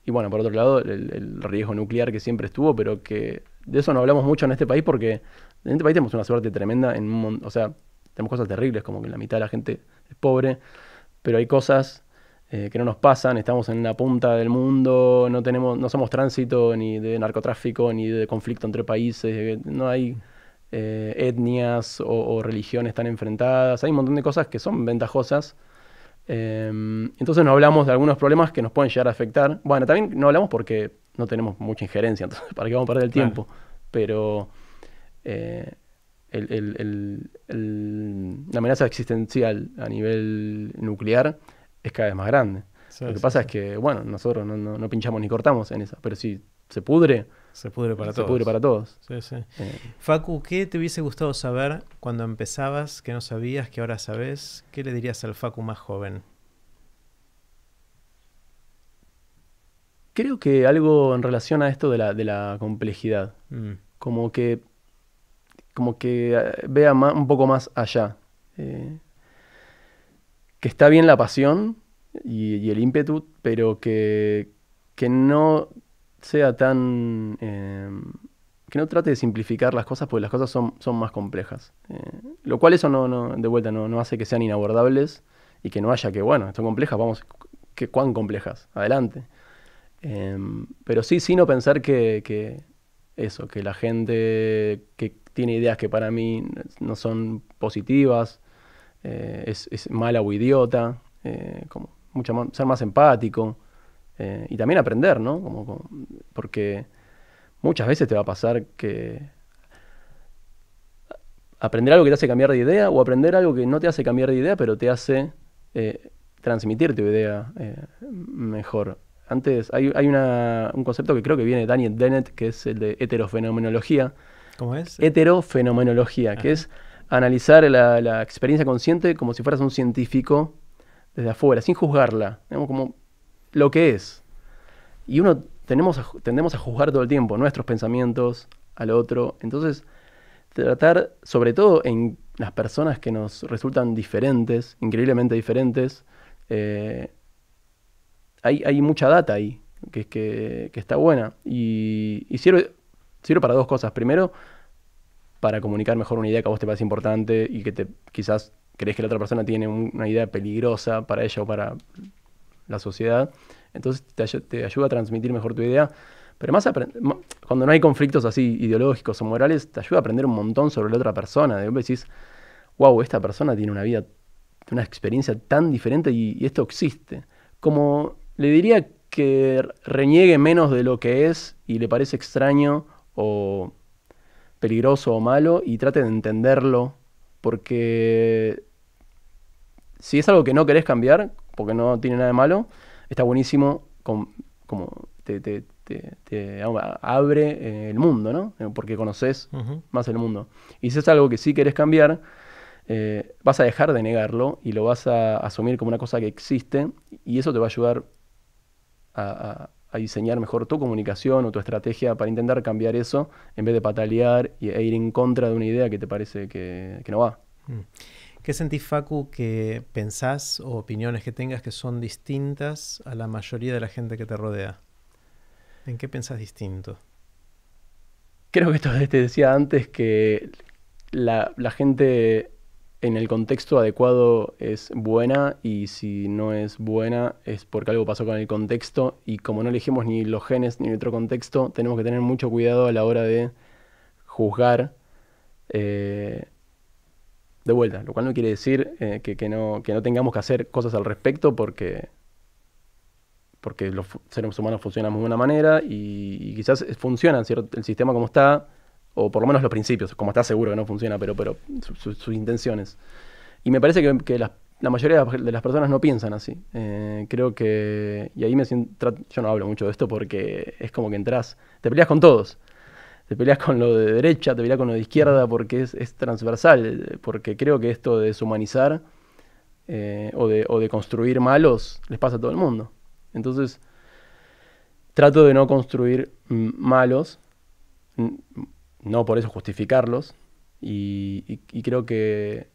Y bueno, por otro lado, el riesgo nuclear que siempre estuvo, pero que de eso no hablamos mucho en este país porque en este país tenemos una suerte tremenda. O sea, tenemos cosas terribles, como que la mitad de la gente es pobre, pero hay cosas que no nos pasan. Estamos en la punta del mundo, no somos tránsito ni de narcotráfico, ni de conflicto entre países, no hay etnias o religiones tan enfrentadas. Hay un montón de cosas que son ventajosas. Entonces no hablamos de algunos problemas que nos pueden llegar a afectar. Bueno, también no hablamos porque no tenemos mucha injerencia, entonces para qué vamos a perder el tiempo. Pero la amenaza existencial a nivel nuclear es cada vez más grande. Lo que pasa es que, bueno, nosotros no pinchamos ni cortamos en esa, pero si se pudre, se pudre para todos. Se pudre para todos. Sí. Facu, ¿qué te hubiese gustado saber cuando empezabas, que no sabías, que ahora sabes? ¿Qué le dirías al Facu más joven? Creo que algo en relación a esto de la complejidad, Mm. como que, como que vea un poco más allá. Eh, que está bien la pasión y el ímpetu, pero que no sea tan... que no trate de simplificar las cosas porque las cosas son más complejas. Lo cual eso de vuelta no hace que sean inabordables y que no haya que, bueno, son complejas, vamos, que cuán complejas, adelante. Pero sí no pensar que eso, que la gente que tiene ideas que para mí no son positivas, es mala o idiota, como ser más empático y también aprender, ¿no? Porque muchas veces te va a pasar que aprender algo que te hace cambiar de idea o aprender algo que no te hace cambiar de idea, pero te hace transmitir tu idea mejor. Antes hay un concepto que creo que viene de Daniel Dennett, que es el de heterofenomenología. ¿Cómo es? Heterofenomenología, que es analizar la experiencia consciente como si fueras un científico desde afuera, sin juzgarla, digamos, como lo que es. Y tendemos a juzgar todo el tiempo nuestros pensamientos al otro. Entonces, tratar, sobre todo en las personas que nos resultan diferentes, increíblemente diferentes, hay mucha data ahí que está buena. Y sirve para dos cosas. Primero, para comunicar mejor una idea que a vos te parece importante y que quizás crees que la otra persona tiene una idea peligrosa para ella o para la sociedad. Entonces te ayuda a transmitir mejor tu idea. Pero cuando no hay conflictos así ideológicos o morales, te ayuda a aprender un montón sobre la otra persona. De repente decís, wow, esta persona tiene una vida, una experiencia tan diferente y esto existe. Como le diría que reniegue menos de lo que es y le parece extraño o peligroso o malo y trate de entenderlo, porque si es algo que no querés cambiar, porque no tiene nada de malo, está buenísimo como te abre el mundo, ¿no? Porque conoces más el mundo. Y si es algo que sí querés cambiar, vas a dejar de negarlo y lo vas a asumir como una cosa que existe y eso te va a ayudar a diseñar mejor tu comunicación o tu estrategia para intentar cambiar eso en vez de patalear e ir en contra de una idea que te parece que no va. ¿Qué sentís, Facu, que pensás o opiniones que tengas que son distintas a la mayoría de la gente que te rodea? ¿En qué pensás distinto? Creo que esto te decía antes que la gente en el contexto adecuado es buena y si no es buena es porque algo pasó con el contexto y como no elegimos ni los genes ni nuestro contexto, tenemos que tener mucho cuidado a la hora de juzgar de vuelta, lo cual no quiere decir que no tengamos que hacer cosas al respecto porque los seres humanos funcionan de una manera y quizás funciona el sistema como está, o por lo menos los principios, como está seguro que no funciona, pero sus intenciones. Y me parece que la mayoría de las personas no piensan así. Creo que, y ahí yo no hablo mucho de esto porque es como que entras, te peleas con todos. Te peleas con lo de derecha, te peleas con lo de izquierda porque es transversal, porque creo que esto de deshumanizar o de construir malos les pasa a todo el mundo. Entonces, trato de no construir malos, no por eso justificarlos, y creo que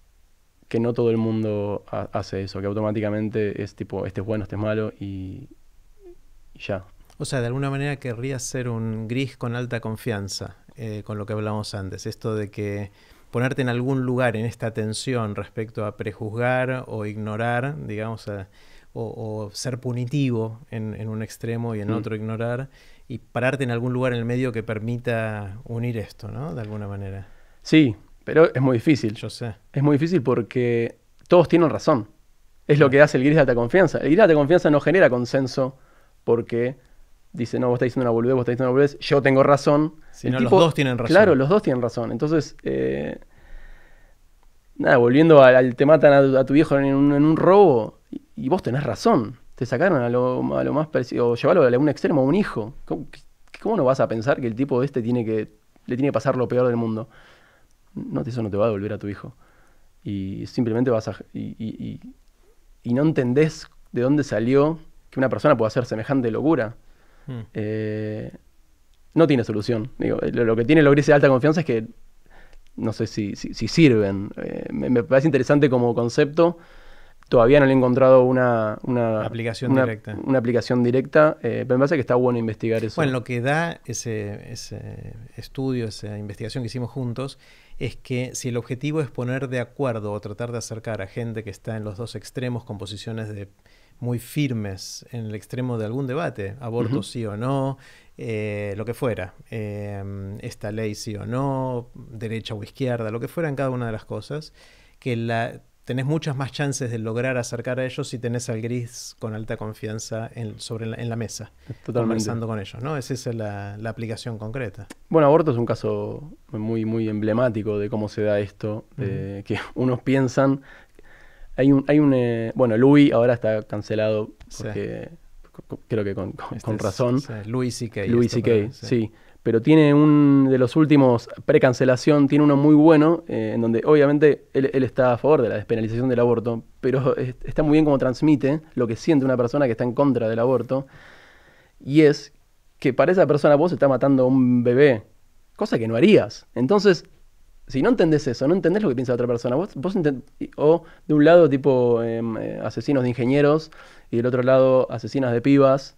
no todo el mundo hace eso, que automáticamente es tipo, este es bueno, este es malo, y ya. O sea, de alguna manera querrías ser un gris con alta confianza, con lo que hablamos antes. Esto de que ponerte en algún lugar en esta tensión respecto a prejuzgar o ignorar, digamos, o ser punitivo en un extremo y en otro ignorar, y pararte en algún lugar en el medio que permita unir esto, ¿no? De alguna manera. Sí, pero es muy difícil. Yo sé. Es muy difícil porque todos tienen razón. Es lo que hace el gris de alta confianza. El gris de alta confianza no genera consenso porque dice, no, vos estás diciendo una boludez, vos estás diciendo una boludez, yo tengo razón. Sino los dos tienen razón. Claro, los dos tienen razón. Entonces, nada, volviendo al te matan a tu viejo en un robo y vos tenés razón. Te sacaron a lo más parecido, o llevarlo a un extremo a un hijo. ¿Cómo no vas a pensar que el tipo le tiene que pasar lo peor del mundo? No, eso no te va a devolver a tu hijo. Y simplemente vas a... Y no entendés de dónde salió que una persona pueda hacer semejante locura. no tiene solución. Digo, lo que tiene los grises de alta confianza es que no sé si sirven. Me parece interesante como concepto. Todavía no le he encontrado una aplicación directa. Una aplicación directa, pero me parece que está bueno investigar eso. Bueno, lo que da ese estudio, esa investigación que hicimos juntos, es que si el objetivo es poner de acuerdo o tratar de acercar a gente que está en los dos extremos con posiciones muy firmes en el extremo de algún debate, aborto sí o no, lo que fuera, esta ley sí o no, derecha o izquierda, lo que fuera en cada una de las cosas, que tenés muchas más chances de lograr acercar a ellos si tenés al gris con alta confianza en la mesa, conversando con ellos, ¿no? Esa es la aplicación concreta. Bueno, aborto es un caso muy, muy emblemático de cómo se da esto, que unos piensan... Bueno, Louis ahora está cancelado porque creo que con razón. Louis C.K. Louis C.K., sí. Pero tiene de los últimos pre-cancelación, tiene uno muy bueno, en donde obviamente él está a favor de la despenalización del aborto, pero está muy bien cómo transmite lo que siente una persona que está en contra del aborto, y es que para esa persona vos estás matando a un bebé, cosa que no harías. Entonces, si no entendés eso, no entendés lo que piensa la otra persona, o de un lado tipo asesinos de ingenieros, y del otro lado asesinas de pibas,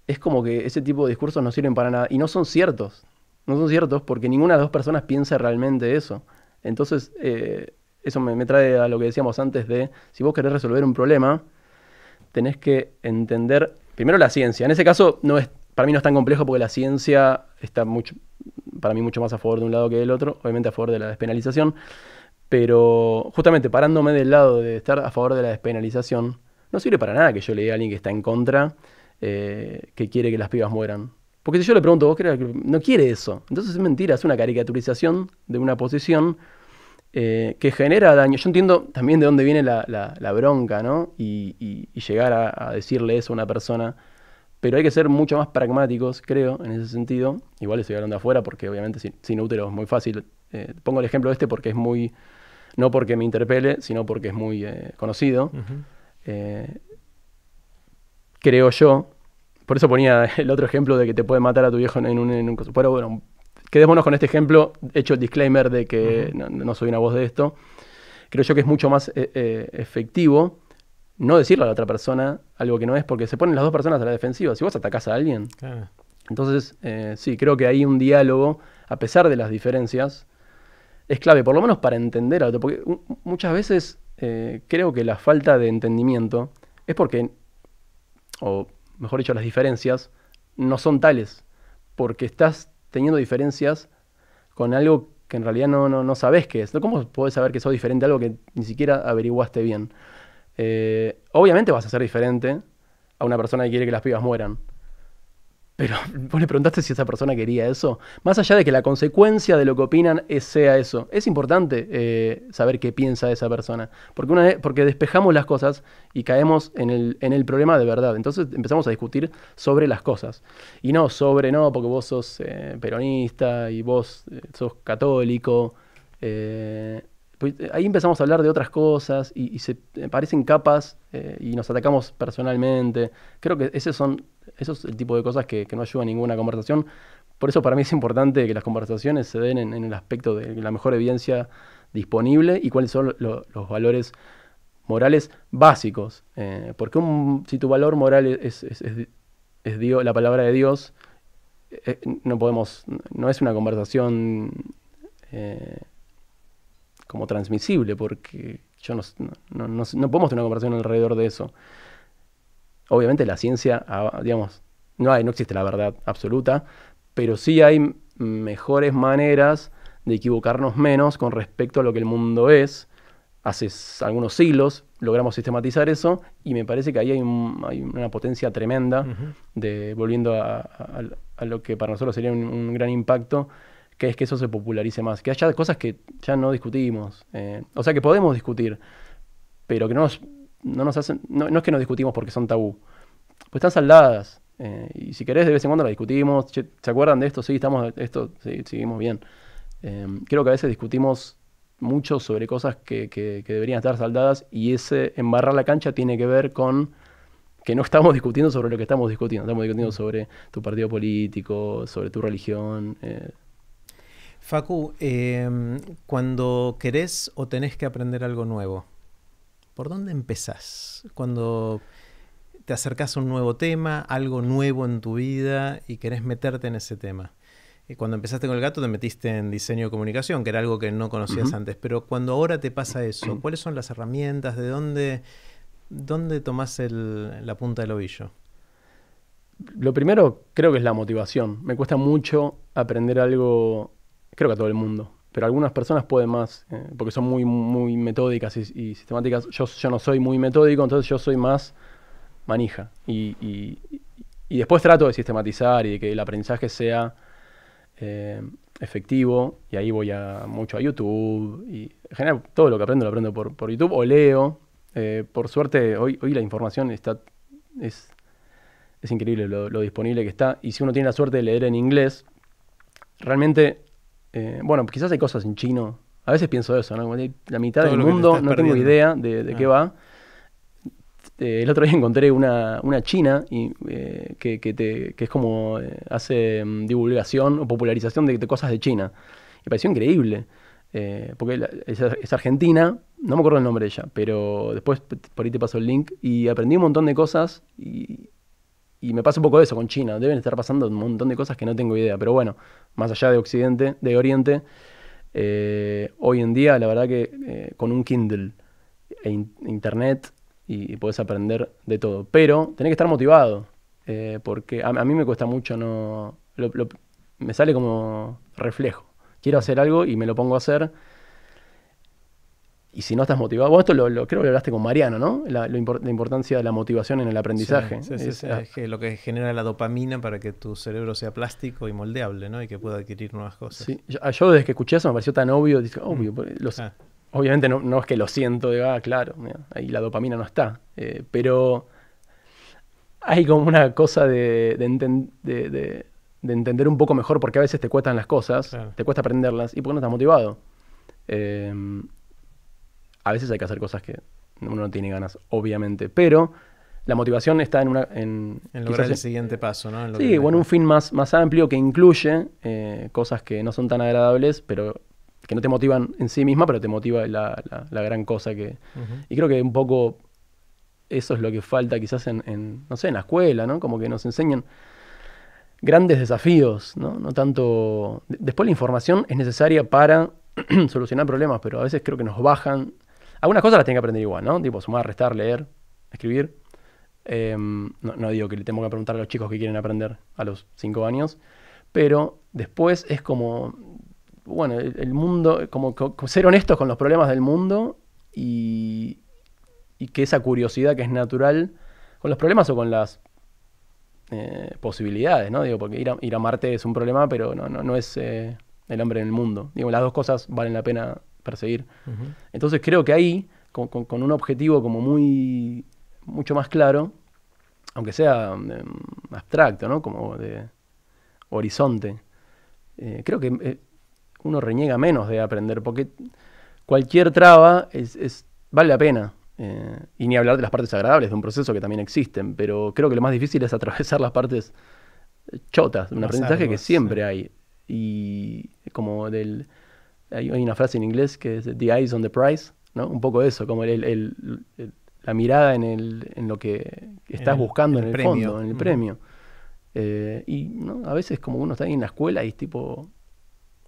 es como que ese tipo de discursos no sirven para nada. Y no son ciertos. No son ciertos porque ninguna de las dos personas piensa realmente eso. Entonces, eso me trae a lo que decíamos antes de, si vos querés resolver un problema, tenés que entender, primero la ciencia. En ese caso, para mí no es tan complejo porque la ciencia está para mí mucho más a favor de un lado que del otro. Obviamente a favor de la despenalización. Pero justamente parándome del lado de estar a favor de la despenalización, no sirve para nada que yo le diga a alguien que está en contra que quiere que las pibas mueran. Porque si yo le pregunto, ¿vos crees que no quiere eso? Entonces es mentira, es una caricaturización de una posición que genera daño. Yo entiendo también de dónde viene la bronca, ¿no? Y llegar a decirle eso a una persona. Pero hay que ser mucho más pragmáticos, creo, en ese sentido. Igual estoy hablando de afuera porque obviamente sin útero es muy fácil. Pongo el ejemplo porque es muy... No porque me interpele, sino porque es muy conocido. Creo yo, por eso ponía el otro ejemplo de que te puede matar a tu viejo en un coso. Pero bueno, quedémonos con este ejemplo, hecho el disclaimer de que no soy una voz de esto. Creo yo que es mucho más efectivo no decirle a la otra persona algo que no es, porque se ponen las dos personas a la defensiva. Si vos atacás a alguien. Claro. Entonces, sí, creo que hay un diálogo, a pesar de las diferencias, es clave, por lo menos para entender a otro. Porque muchas veces creo que la falta de entendimiento es porque... o mejor dicho, las diferencias no son tales, porque estás teniendo diferencias con algo que en realidad no sabés qué es. ¿Cómo podés saber que sos diferente a algo que ni siquiera averiguaste bien? Obviamente vas a ser diferente a una persona que quiere que las pibas mueran. Pero vos le preguntaste si esa persona quería eso. Más allá de que la consecuencia de lo que opinan sea eso. Es importante saber qué piensa esa persona. Porque despejamos las cosas y caemos en el problema de verdad. Entonces empezamos a discutir sobre las cosas. Y no porque vos sos peronista y vos sos católico. Pues ahí empezamos a hablar de otras cosas y se parecen capas y nos atacamos personalmente. Creo que eso es el tipo de cosas que no ayudan a ninguna conversación. Por eso para mí es importante que las conversaciones se den en el aspecto de la mejor evidencia disponible y cuáles son los valores morales básicos. Porque si tu valor moral es Dios, la palabra de Dios, no es una conversación como transmisible, porque no podemos tener una conversación alrededor de eso. Obviamente la ciencia, digamos, no existe la verdad absoluta, pero sí hay mejores maneras de equivocarnos menos con respecto a lo que el mundo es. Hace algunos siglos logramos sistematizar eso y me parece que ahí hay una potencia tremenda volviendo a lo que para nosotros sería un gran impacto, que es que eso se popularice más, que haya cosas que ya no discutimos, o sea que podemos discutir, pero que no nos hacen, no es que no discutimos porque son tabú, pues están saldadas, y si querés de vez en cuando las discutimos. Che, ¿se acuerdan de esto? Sí, sí, seguimos bien. Creo que a veces discutimos mucho sobre cosas que deberían estar saldadas, y ese embarrar la cancha tiene que ver con que no estamos discutiendo sobre lo que estamos discutiendo sobre tu partido político, sobre tu religión. Facu, cuando querés o tenés que aprender algo nuevo, ¿por dónde empezás? Cuando te acercás a un nuevo tema, algo nuevo en tu vida y querés meterte en ese tema. Cuando empezaste con el gato te metiste en diseño de comunicación, que era algo que no conocías antes, pero cuando ahora te pasa eso, ¿cuáles son las herramientas? ¿De dónde tomás la punta del ovillo? Lo primero creo que es la motivación. Me cuesta mucho aprender algo, creo que a todo el mundo, pero algunas personas pueden más, porque son muy, muy metódicas y sistemáticas. Yo no soy muy metódico, entonces yo soy más manija. Y después trato de sistematizar y de que el aprendizaje sea efectivo, y ahí voy mucho a YouTube, y en general todo lo que aprendo lo aprendo por YouTube o leo. Por suerte hoy la información es increíble lo disponible que está, y si uno tiene la suerte de leer en inglés, realmente, bueno, quizás hay cosas en chino, a veces pienso eso, ¿no? La mitad del mundo no tengo idea de qué va. El otro día encontré una china que es como hace divulgación o popularización de cosas de China. Me pareció increíble, porque es argentina, no me acuerdo el nombre de ella, pero después por ahí te paso el link, y aprendí un montón de cosas, y me pasa un poco eso con China. Deben estar pasando un montón de cosas que no tengo idea, pero bueno, más allá de Oriente, hoy en día la verdad que con un Kindle e internet y podés aprender de todo, pero tenés que estar motivado, porque a mí me cuesta mucho, me sale como reflejo. Quiero hacer algo y me lo pongo a hacer, y si no estás motivado, bueno, esto creo que lo hablaste con Mariano, ¿no? La importancia de la motivación en el aprendizaje. Sí, es que lo que genera la dopamina para que tu cerebro sea plástico y moldeable, ¿no? Y que pueda adquirir nuevas cosas. Sí. Yo desde que escuché eso me pareció tan obvio, dije, obvio, obviamente no es que lo siento, claro, mira, ahí la dopamina no está, pero hay como una cosa de entender un poco mejor porque a veces te cuestan las cosas, claro. Te cuesta aprenderlas y porque no estás motivado. A veces hay que hacer cosas que uno no tiene ganas, obviamente, pero la motivación está en lograr el siguiente paso, ¿no? Sí, bueno, un fin más amplio que incluye cosas que no son tan agradables, pero que no te motivan en sí misma, pero te motiva la gran cosa que... Y creo que un poco eso es lo que falta quizás no sé, en la escuela, ¿no? Como que nos enseñan grandes desafíos, ¿no? No tanto... Después la información es necesaria para solucionar problemas, pero a veces creo que nos bajan... Algunas cosas las tienen que aprender igual, ¿no? Tipo sumar, restar, leer, escribir. No digo que le tengo que preguntar a los chicos que quieren aprender a los 5 años, pero después es como... Bueno, el mundo, como ser honestos con los problemas del mundo y que esa curiosidad que es natural con los problemas o con las posibilidades, ¿no? Digo, porque ir a Marte es un problema, pero no es el hombre en el mundo. Digo, las dos cosas valen la pena perseguir. Entonces creo que ahí, con un objetivo como mucho más claro, aunque sea abstracto, ¿no? Como de horizonte, creo que... uno reniega menos de aprender, porque cualquier traba vale la pena. Y ni hablar de las partes agradables de un proceso que también existen, pero creo que lo más difícil es atravesar las partes chotas de un aprendizaje que siempre hay. Y como hay una frase en inglés que es the eyes on the prize, ¿no? Un poco eso, como la mirada en lo que estás buscando en el premio. Fondo, en el premio. Y ¿no? A veces como uno está ahí en la escuela y es tipo...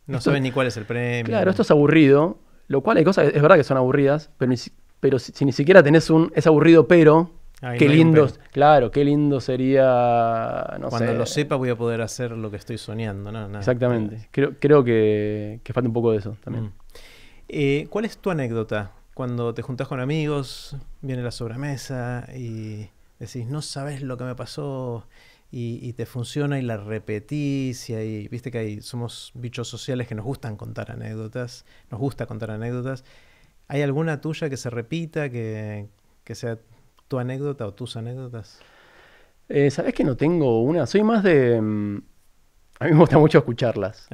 No saben ni cuál es el premio. Claro, esto es aburrido, lo cual hay cosas, es verdad que son aburridas, pero si ni siquiera tenés es aburrido, pero qué lindo, claro, qué lindo sería, no sé. Cuando lo sepa voy a poder hacer lo que estoy soñando, ¿no? Exactamente, creo que falta un poco de eso también. ¿Cuál es tu anécdota? Cuando te juntás con amigos, viene la sobremesa y decís, no sabes lo que me pasó... Y te funciona y la repetís y ahí, viste que somos bichos sociales que nos gusta contar anécdotas. ¿Hay alguna tuya que se repita, que sea tu anécdota o tus anécdotas? ¿Sabés que no tengo una? Soy más de A mí me gusta mucho escucharlas.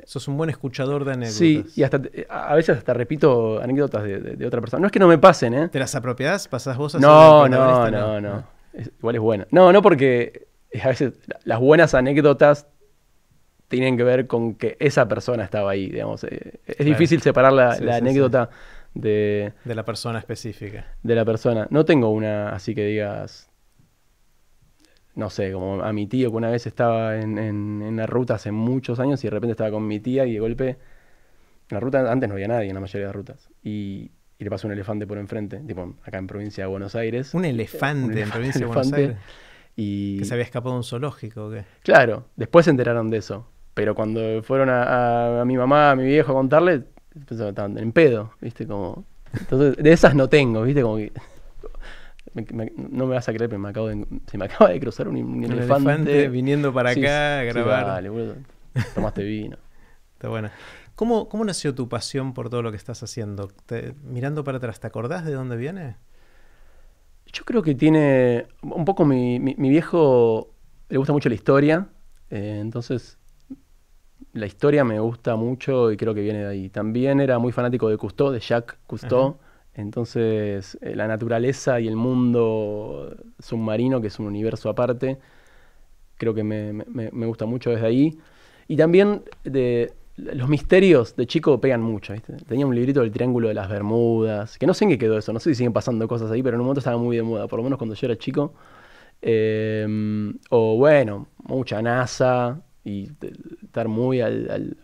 Sos un buen escuchador de anécdotas. Sí, y hasta a veces hasta repito anécdotas de otra persona. No es que no me pasen, ¿eh? ¿Te las apropiás? ¿Pasás vos a No, ser el protagonista? no. Igual es buena. No, porque a veces las buenas anécdotas tienen que ver con que esa persona estaba ahí, digamos. Es difícil separar la anécdota de la persona específica. De la persona. No tengo una así que digas, no sé, como a mi tío que una vez estaba en la ruta hace muchos años y de repente estaba con mi tía y de golpe, en la ruta antes no había nadie en la mayoría de las rutas. Y le pasó un elefante por enfrente, tipo acá en provincia de Buenos Aires. Un elefante en provincia de Buenos Aires. ¿Que se había escapado de un zoológico o qué? Claro, después se enteraron de eso. Pero cuando fueron a mi mamá, a mi viejo a contarle, pensaban que estaban en pedo, ¿viste? Como... Entonces, de esas no tengo, ¿viste? Como que... no me vas a creer, pero se me acaba de cruzar un elefante viniendo para acá a grabar. Sí, dale, boludo. Tomaste vino. Está bueno. ¿Cómo nació tu pasión por todo lo que estás haciendo? Mirando para atrás, ¿te acordás de dónde viene? Yo creo que tiene... Un poco mi viejo le gusta mucho la historia. Entonces, la historia me gusta mucho y creo que viene de ahí. También era muy fanático de Cousteau, de Jacques Cousteau. Ajá. Entonces, la naturaleza y el mundo submarino, que es un universo aparte, creo que me gusta mucho desde ahí. Y también los misterios de chico pegan mucho, ¿viste? Tenía un librito del Triángulo de las Bermudas, que no sé en qué quedó eso, no sé si siguen pasando cosas ahí, pero en un momento estaba muy de moda, por lo menos cuando yo era chico. O bueno, mucha NASA y estar muy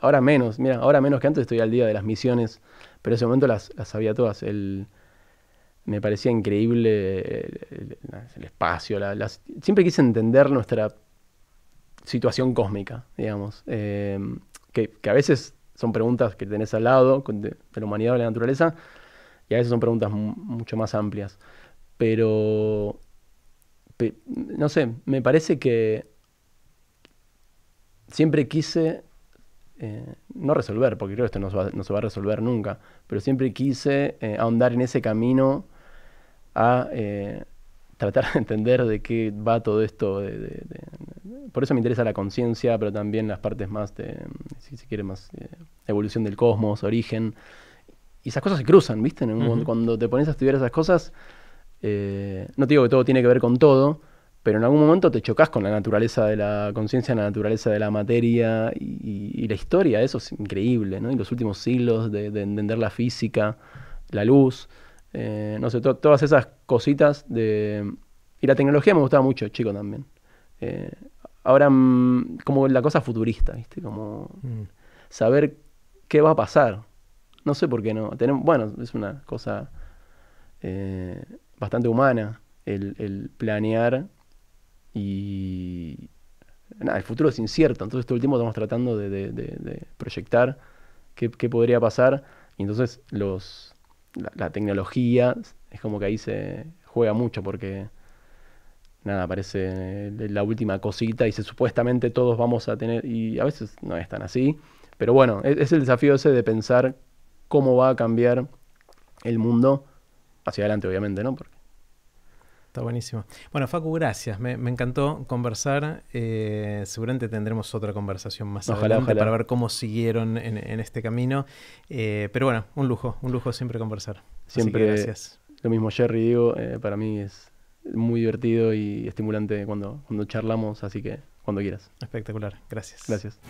ahora menos, mira, ahora menos que antes estoy al día de las misiones, pero en ese momento las sabía todas. Me parecía increíble el espacio, siempre quise entender nuestra situación cósmica, digamos, que a veces son preguntas que tenés al lado de la humanidad o de la naturaleza, y a veces son preguntas mucho más amplias. Pero no sé, me parece que siempre quise, no resolver, porque creo que esto no se va a resolver nunca, pero siempre quise ahondar en ese camino a tratar de entender de qué va todo esto. Por eso me interesa la conciencia, pero también las partes más si se quiere, más evolución del cosmos, origen. Y esas cosas se cruzan, ¿viste? Cuando te pones a estudiar esas cosas, no te digo que todo tiene que ver con todo, pero en algún momento te chocas con la naturaleza de la conciencia, la naturaleza de la materia y la historia. Eso es increíble, ¿no? Y los últimos siglos de entender la física, la luz, no sé, todas esas cositas y la tecnología me gustaba mucho, chico, también. Ahora, como la cosa futurista, ¿viste? Como saber qué va a pasar. No sé por qué no. Bueno, es una cosa bastante humana el planear y... Nada, el futuro es incierto, entonces todo el tiempo estamos tratando de proyectar qué podría pasar, y entonces la tecnología es como que ahí se juega mucho porque... Nada, aparece la última cosita y supuestamente todos vamos a tener... Y a veces no es tan así. Pero bueno, es el desafío ese de pensar cómo va a cambiar el mundo hacia adelante, obviamente, ¿no? Porque... Está buenísimo. Bueno, Facu, gracias. Me encantó conversar. Seguramente tendremos otra conversación más adelante para ver cómo siguieron en este camino. Pero bueno, un lujo siempre conversar. Siempre. Gracias. Lo mismo, Jerry, digo, para mí es muy divertido y estimulante cuando charlamos, así que cuando quieras. Espectacular, gracias. Gracias.